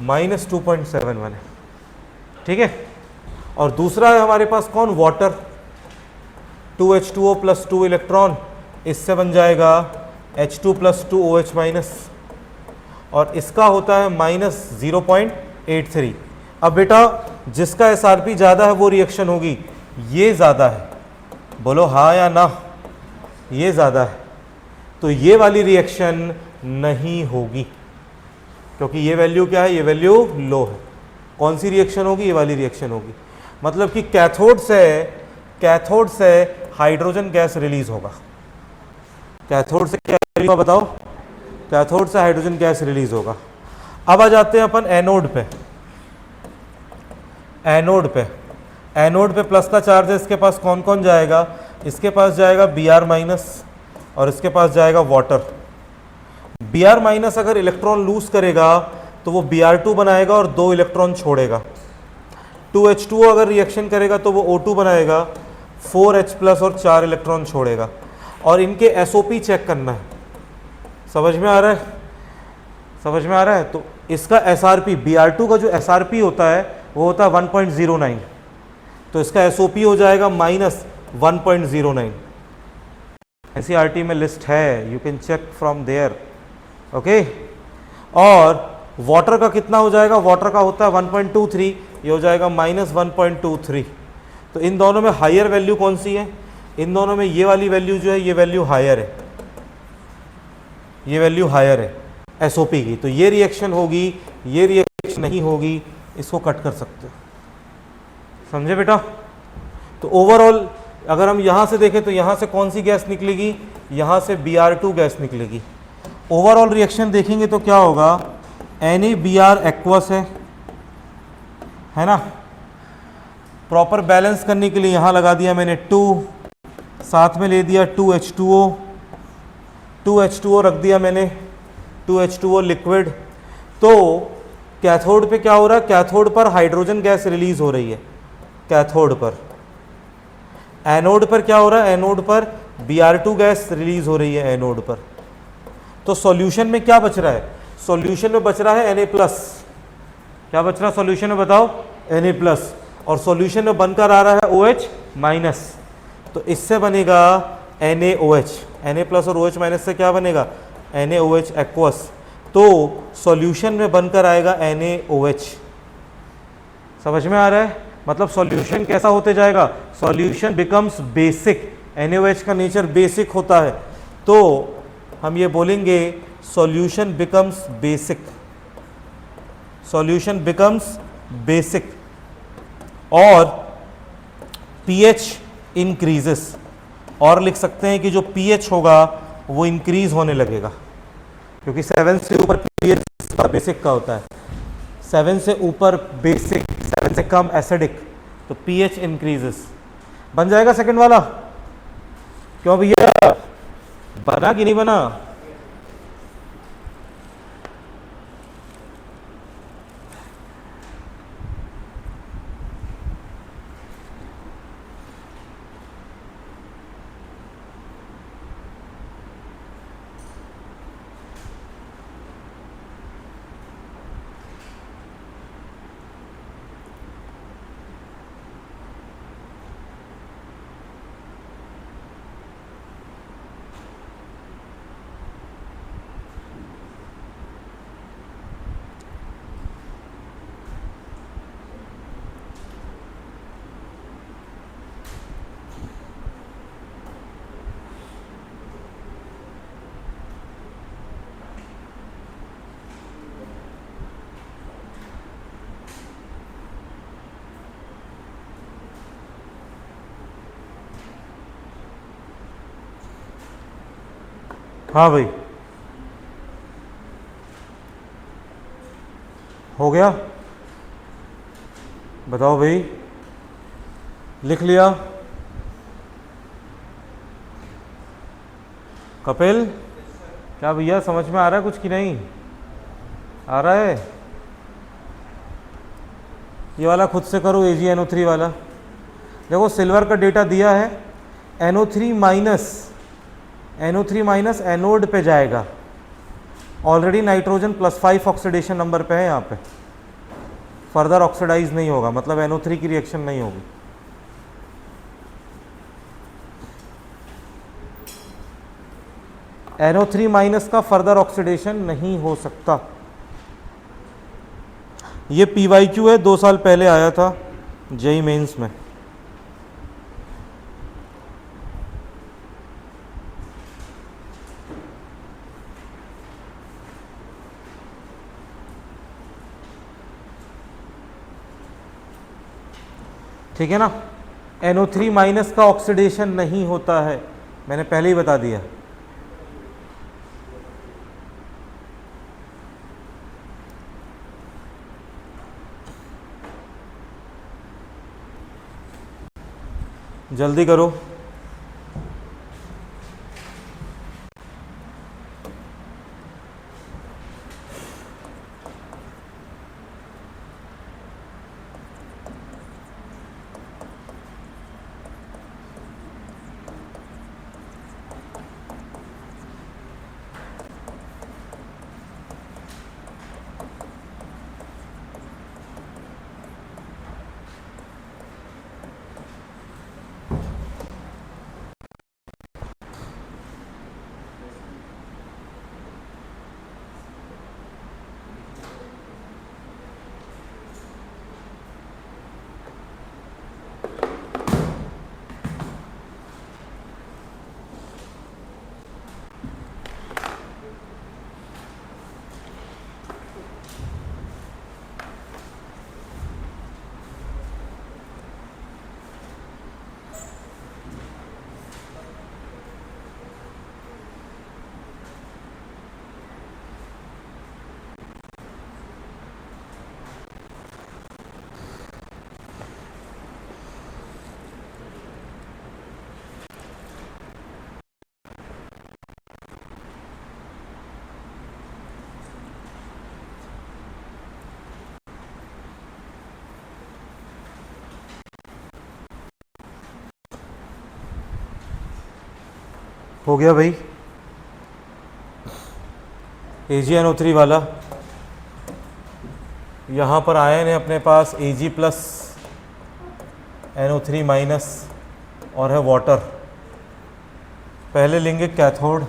-2.71 है, ठीक है। और दूसरा है हमारे पास कौन? वाटर, 2H2O + 2 इलेक्ट्रॉन, इससे बन जाएगा H2 + 2 OH-, और इसका होता है -0.83। अब बेटा जिसका SRP ज़्यादा है वो रिएक्शन होगी, ये ज़्यादा है, बोलो हाँ या ना, ये ज़्यादा है, तो ये वाली रिएक्शन नहीं होगी, क्योंकि ये वैल्यू क्या है? ये वैल्यू लो है। कौन सी रिएक्शन होगी? ये वाली रिएक्शन होगी। मतलब कि कैथोड से हाइड्रोजन गैस रिलीज होगा। कैथोड से क्या रिलीज होगा बताओ? कैथोड से हाइड्रोजन गैस रिलीज होगा। अब आ जाते हैं अपन एनोड पे। एनोड पे प्लस का चार्ज है, इसके पास कौन कौन जाएगा? इसके पास जाएगा Br- और इसके पास जाएगा वाटर। Br- अगर इलेक्ट्रॉन लूज करेगा तो वो Br2 बनाएगा और 2 इलेक्ट्रॉन छोड़ेगा। 2H2O अगर रिएक्शन करेगा तो वो O2 बनाएगा, 4H+ और 4 इलेक्ट्रॉन छोड़ेगा। और इनके SOP चेक करना है। समझ में आ रहा है? समझ में आ रहा है? तो इसका SRP, Br2 का जो SRP होता है वो होता है 1.09, तो इसका SOP हो जाएगा -1.09। NCERT में लिस्ट है, you can check from there, okay. और वाटर का कितना हो जाएगा? वाटर का होता है 1.23, ये हो जाएगा -1.23। तो इन दोनों में हायर वैल्यू कौन सी है? इन दोनों में ये वाली वैल्यू जो है, ये वैल्यू हायर है, ये वैल्यू हायर है SOP की। तो ये रिएक्शन होगी, ये रिएक्शन नहीं होगी, इसको कट कर सकते हो। समझे बेटा? तो ओवरऑल अगर हम यहाँ से देखें तो यहाँ से कौन सी गैस निकलेगी? यहाँ से Br2 गैस निकलेगी। ओवरऑल रिएक्शन देखेंगे तो क्या होगा? NaBr एक्वस है ना। प्रॉपर बैलेंस करने के लिए यहाँ लगा दिया मैंने 2, साथ में ले दिया 2H2O रख दिया मैंने, 2H2O लिक्विड। तो कैथोड पे क्या हो रहा है? कैथोड पर हाइड्रोजन गैस रिलीज हो रही है कैथोड पर। एनोड पर क्या हो रहा है? एनोड पर Br2 गैस रिलीज हो रही है एनोड पर। तो सॉल्यूशन में क्या बच रहा है? सॉल्यूशन में बच रहा है Na+। क्या बच रहा है सॉल्यूशन में बताओ? Na+। और सॉल्यूशन में बनकर आ रहा है OH-। तो इससे बनेगा NaOH। Na+ और OH- से क्या बनेगा? NaOH aqueous. तो सॉल्यूशन में बनकर आएगा NaOH। समझ में आ रहा है? मतलब सॉल्यूशन कैसा होते जाएगा? Solution becomes basic. NaOH का नेचर बेसिक होता है, तो हम ये बोलेंगे solution becomes basic, solution becomes basic. और pH इंक्रीजेस, और लिख सकते हैं कि जो pH होगा वो इंक्रीज होने लगेगा, क्योंकि 7 से ऊपर पीएच बेसिक का होता है, 7 से ऊपर बेसिक, 7 से कम एसिडिक, तो पीएच इंक्रीजेस। बन जाएगा सेकंड वाला? क्यों भैया, बना कि नहीं बना? हाँ भाई, हो गया? बताओ भाई, लिख लिया? कपिल, क्या भैया समझ में आ रहा है कुछ कि नहीं आ रहा है? ये वाला खुद से करो, AgNO3 वाला। देखो सिल्वर का डेटा दिया है, NO3 माइनस एनोड पे जाएगा, ऑलरेडी नाइट्रोजन +5 ऑक्सीडेशन नंबर पे है, यहाँ पे फर्दर ऑक्सीडाइज नहीं होगा, मतलब NO3 की रिएक्शन नहीं होगी। NO3 माइनस का फर्दर ऑक्सीडेशन नहीं हो सकता। ये PYQ है, 2 साल पहले आया था जेई मेंस में। ठीक है ना, NO3 माइनस का ऑक्सीडेशन नहीं होता है, मैंने पहले ही बता दिया। जल्दी करो। हो गया भाई, AgNO3 वाला। यहाँ पर आयन है अपने पास Ag प्लस NO3 माइनस और है वाटर। पहले लेंगे कैथोड,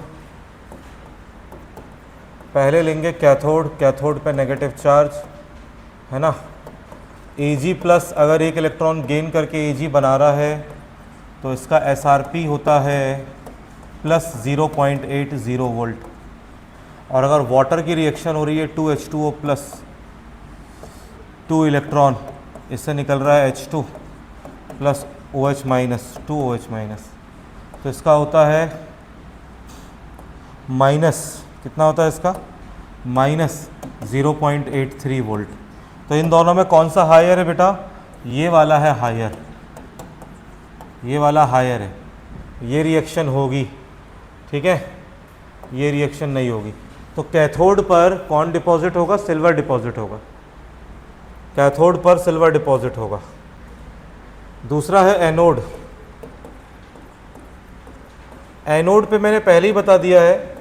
कैथोड पे नेगेटिव चार्ज है ना। Ag प्लस अगर एक इलेक्ट्रॉन गेन करके Ag बना रहा है तो इसका SRP होता है +0.80 वोल्ट। और अगर वाटर की रिएक्शन हो रही है 2H2O प्लस 2 इलेक्ट्रॉन, इससे निकल रहा है H2 plus OH minus 2OH minus, तो इसका होता है माइनस कितना होता है इसका, माइनस 0.83 वोल्ट। तो इन दोनों में कौन सा हायर है बेटा, ये वाला है हायर, ये वाला हायर है, ये रिएक्शन होगी, ठीक है, ये रिएक्शन नहीं होगी। तो कैथोड पर कौन डिपॉजिट होगा, सिल्वर डिपॉजिट होगा, कैथोड पर सिल्वर डिपॉजिट होगा। दूसरा है एनोड। एनोड पे मैंने पहले ही बता दिया है,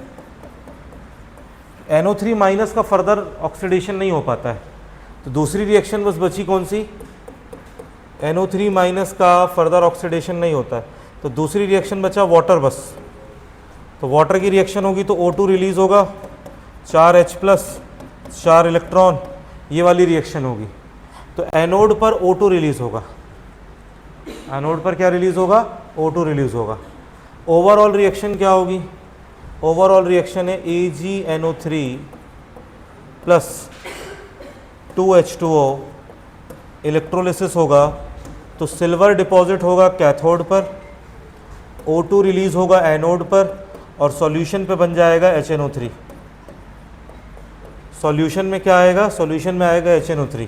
NO3 माइनस का फर्दर ऑक्सीडेशन नहीं हो पाता है। तो दूसरी रिएक्शन बस बची कौन सी, NO3 माइनस का फर्दर ऑक्सीडेशन नहीं होता है, तो दूसरी रिएक्शन बचा वाटर बस। तो वाटर की रिएक्शन होगी तो O2 रिलीज होगा, 4H प्लस 4 इलेक्ट्रॉन, ये वाली रिएक्शन होगी। तो एनोड पर O2 रिलीज होगा, एनोड पर क्या रिलीज होगा, O2 रिलीज होगा। ओवरऑल रिएक्शन क्या होगी, ओवरऑल रिएक्शन है AgNO3 प्लस 2H2O, इलेक्ट्रोलिसिस होगा तो सिल्वर डिपॉजिट होगा कैथोड पर, O2 रिलीज होगा एनोड पर, और सॉल्यूशन पे बन जाएगा HNO3। सॉल्यूशन में क्या आएगा, सॉल्यूशन में आएगा HNO3।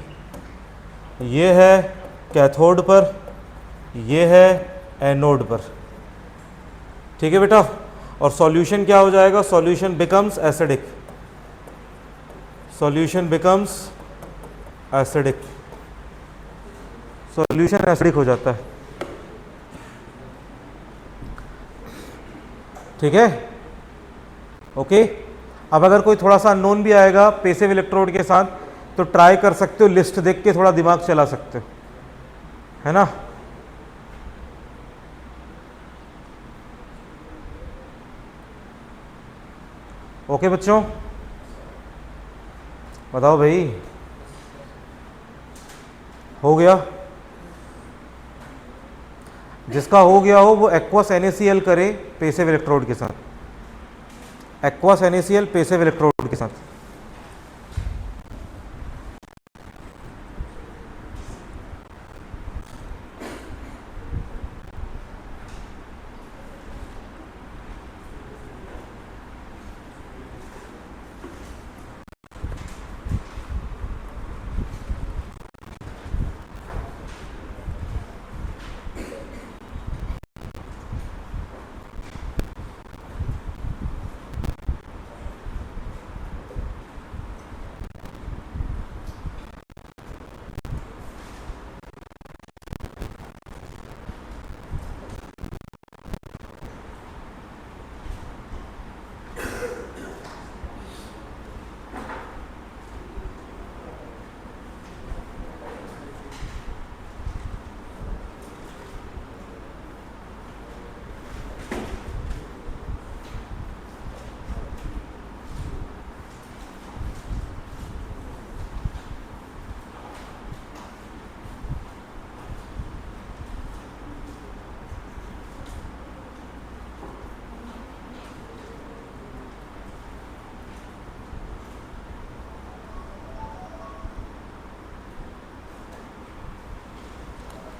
ये है कैथोड पर, ये है एनोड पर, ठीक है बेटा। और सॉल्यूशन क्या हो जाएगा, solution becomes acidic, solution becomes acidic, solution acidic हो जाता है, ठीक है, ओके। अब अगर कोई थोड़ा सा अननोन भी आएगा पैसिव इलेक्ट्रोड के साथ तो ट्राई कर सकते हो, लिस्ट देख के थोड़ा दिमाग चला सकते हो, है ना। ओके बच्चों, बताओ भाई, हो गया। जिसका हो गया हो वो एक्वस NaCl करे पैसिव इलेक्ट्रोड के साथ, एक्वस NaCl पैसिव इलेक्ट्रोड के साथ।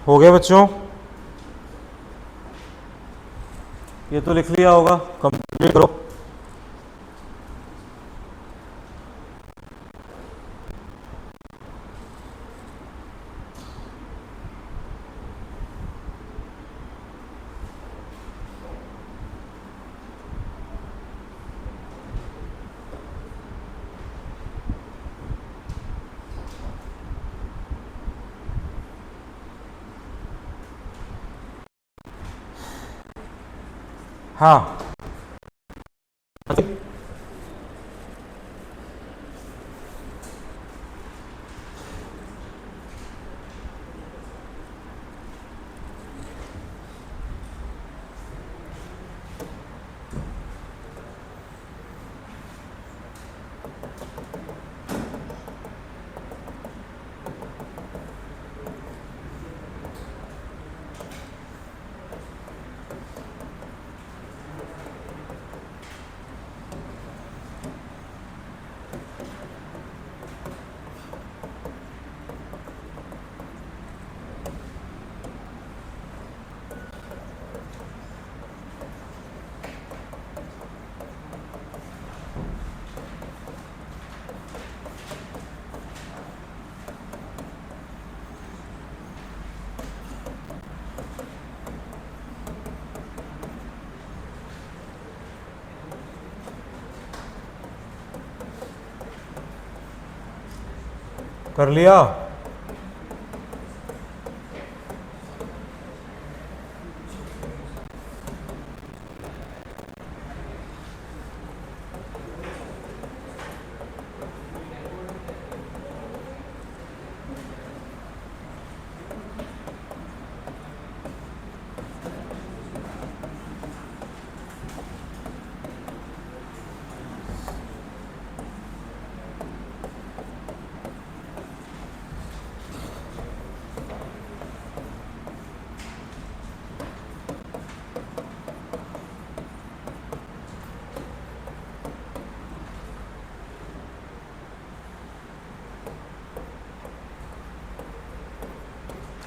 हो गया बच्चों, ये तो लिख लिया होगा, कंप्लीट करो। हाँ कर लिया?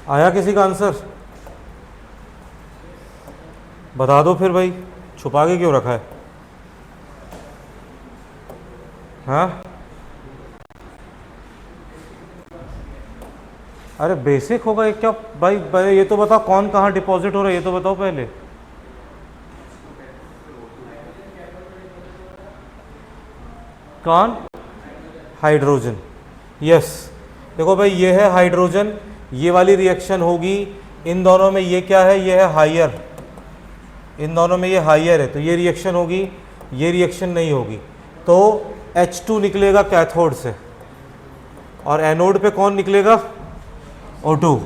आया किसी का आंसर? बता दो फिर भाई, छुपा के क्यों रखा है? हाँ, अरे बेसिक होगा ये क्या भाई, ये तो बताओ कौन कहाँ डिपॉजिट हो रहा है, ये तो बताओ पहले। कौन? हाइड्रोजन। यस, देखो भाई ये है हाइड्रोजन, ये वाली रिएक्शन होगी इन दोनों में, ये क्या है, ये है हायर, इन दोनों में ये हायर है, तो ये रिएक्शन होगी, ये रिएक्शन नहीं होगी, तो H2 निकलेगा कैथोड से, और एनोड पे कौन निकलेगा? O2।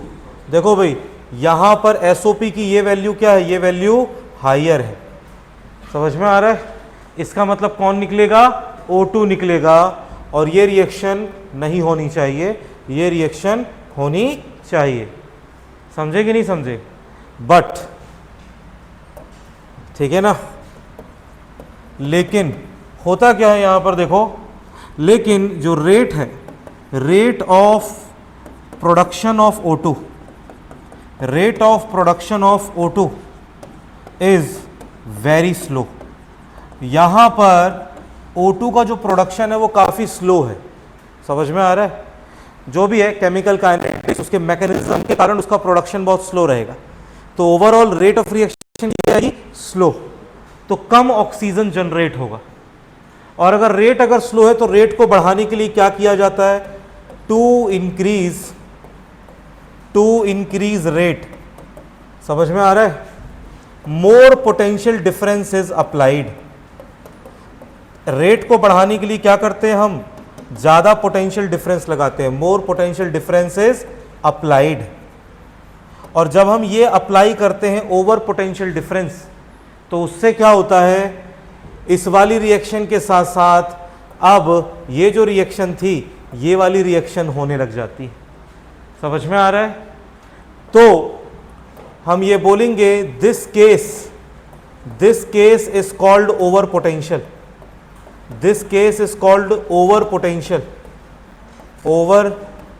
देखो भाई यहाँ पर SOP की ये वैल्यू क्या है, ये वैल्यू हायर है, समझ में आ रहा है? इसका मतलब कौन निकलेगा? O2 निकलेगा, और ये रिएक्शन नहीं होनी चाहिए, ये रिएक्शन होनी चाहिए। समझे कि नहीं समझे? बट ठीक है ना, लेकिन होता क्या है यहां पर देखो, लेकिन जो रेट है, rate of production of O2, rate of production of O2 is very slow. यहां पर O2 का जो प्रोडक्शन है वो काफी स्लो है, समझ में आ रहा है? जो भी है केमिकल काइनेटिक्स, उसके मैकेनिज्म के कारण उसका प्रोडक्शन बहुत स्लो रहेगा, तो ओवरऑल रेट ऑफ रिएक्शन क्या है? स्लो, तो कम ऑक्सीजन जनरेट होगा। और अगर रेट स्लो है तो रेट को बढ़ाने के लिए क्या किया जाता है? टू इंक्रीज रेट, समझ में आ रहा है? More potential difference is applied. Rate को बढ़ाने के लिए क्या करते हैं हम? ज्यादा पोटेंशियल डिफरेंस लगाते हैं, more potential difference is applied. और जब हम ये अप्लाई करते हैं ओवर पोटेंशियल डिफरेंस, तो उससे क्या होता है, इस वाली रिएक्शन के साथ साथ अब ये जो रिएक्शन थी, ये वाली रिएक्शन होने लग जाती है, समझ में आ रहा है? तो हम ये बोलेंगे this case is called over potential, this case is called over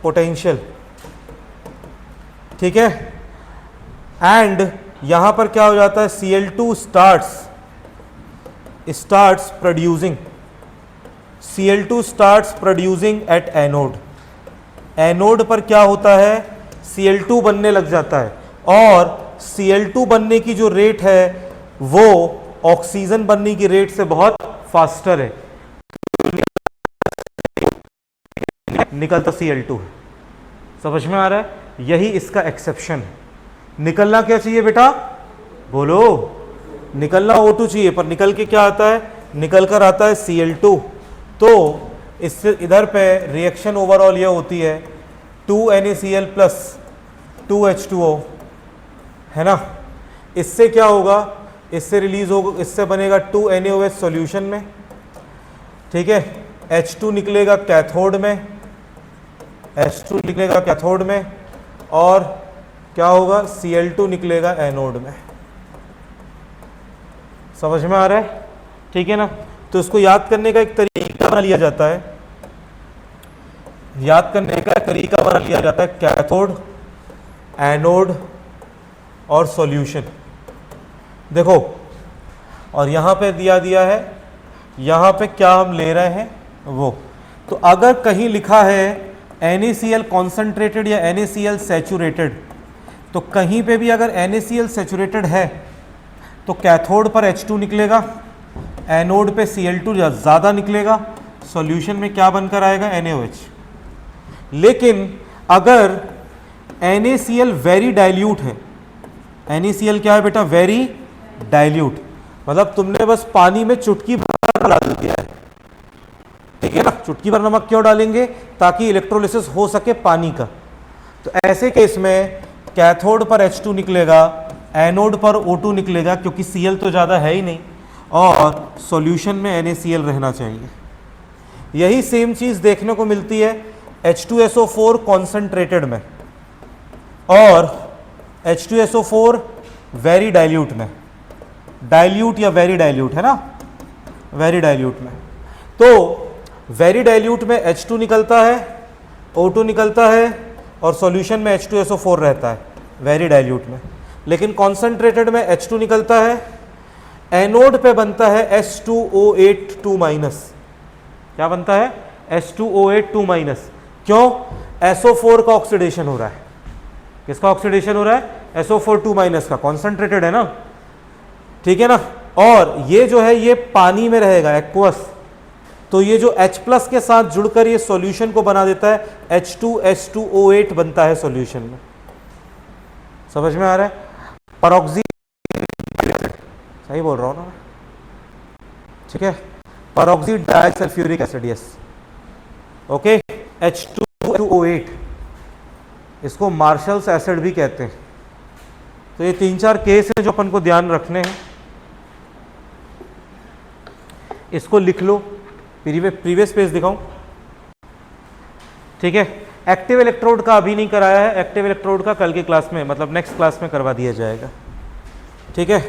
potential, ठीक है? एंड यहां पर क्या हो जाता है? Cl2 starts producing at anode. Anode पर क्या होता है? Cl2 बनने लग जाता है, और Cl2 बनने की जो रेट है वो ऑक्सीजन बनने की रेट से बहुत फास्टर है, निकलता Cl2 है, समझ में आ रहा है? यही इसका एक्सेप्शन है। निकलना क्या चाहिए बेटा? बोलो, निकलना O2 चाहिए, पर निकल के क्या आता है? निकल कर आता है Cl2। तो इससे इधर पे रिएक्शन ओवरऑल ये होती है 2NaCl प्लस 2H2O, है ना? इससे क्या होगा? इससे रिलीज होगा, इससे बनेगा 2NaOH सॉल्यूशन में, ठीक है? H2 निकलेगा कैथोड में, H2 निकलेगा कैथोड में, और क्या होगा? Cl2 निकलेगा एनोड में, समझ में आ रहा है? ठीक है ना? तो इसको याद करने का एक तरीका बना लिया जाता है, कैथोड, एनोड और सॉल्यूशन। देखो, और यहां पे दिया है, यहां पे क्या हम ले रहे हैं वो, तो अगर कहीं लिखा है NaCl कॉन्सेंट्रेटेड या NaCl सैचुरेटेड, तो कहीं पे भी अगर NaCl सैचुरेटेड है तो कैथोड पर H2 निकलेगा, एनोड पे Cl2 ज़्यादा निकलेगा, सॉल्यूशन में क्या बनकर आएगा? NaOH। लेकिन अगर NaCl वेरी डाइल्यूट है, NaCl क्या है बेटा, वेरी डाइल्यूट, मतलब तुमने बस पानी में चुटकी भर डाल दिया है, ठीक है ना। चुटकी भर नमक क्यों डालेंगे, ताकि इलेक्ट्रोलिसिस हो सके पानी का। तो ऐसे केस में कैथोड पर H2 निकलेगा, एनोड पर O2 निकलेगा, क्योंकि Cl तो ज़्यादा है ही नहीं, और सॉल्यूशन में NaCl रहना चाहिए। यही सेम चीज़ देखने को मिलती है H2SO4 कॉन्सेंट्रेटेड में और H2SO4 वेरी डाइल्यूट में, डाइल्यूट या वेरी डाइल्यूट है ना, वेरी डाइल्यूट में। तो वेरी डाइल्यूट में H2 निकलता है, O2 निकलता है, और सॉल्यूशन में H2SO4 रहता है वेरी डाइल्यूट में। लेकिन कॉन्सेंट्रेटेड में H2 निकलता है, एनोड पे बनता है H2O8 2-, क्या बनता है, H2O8 2-। क्यों, SO4 का ऑक्सीडेशन हो रहा है। किसका ऑक्सीडेशन हो रहा है, SO4 2- का, कॉन्सेंट्रेटेड है ना, ठीक है ना। और ये जो है ये पानी में रहेगा, एक्वस, तो ये जो H+ के साथ जुड़कर ये सॉल्यूशन को बना देता है, H2H2O8 बनता है सॉल्यूशन में। समझ में आ रहा है, परऑक्सी, सही बोल रहा हूं ना, ठीक है, परऑक्सी disulphuric acid, yes, okay, H2O8, इसको मार्शल्स एसिड भी कहते हैं। तो ये 3-4 केस हैं जो अपन को ध्यान रखने हैं, इसको लिख लो। प्रीवियस पेज दिखाऊं, ठीक है। एक्टिव इलेक्ट्रोड का अभी नहीं कराया है, एक्टिव इलेक्ट्रोड का कल की क्लास में, मतलब नेक्स्ट क्लास में करवा दिया जाएगा, ठीक है।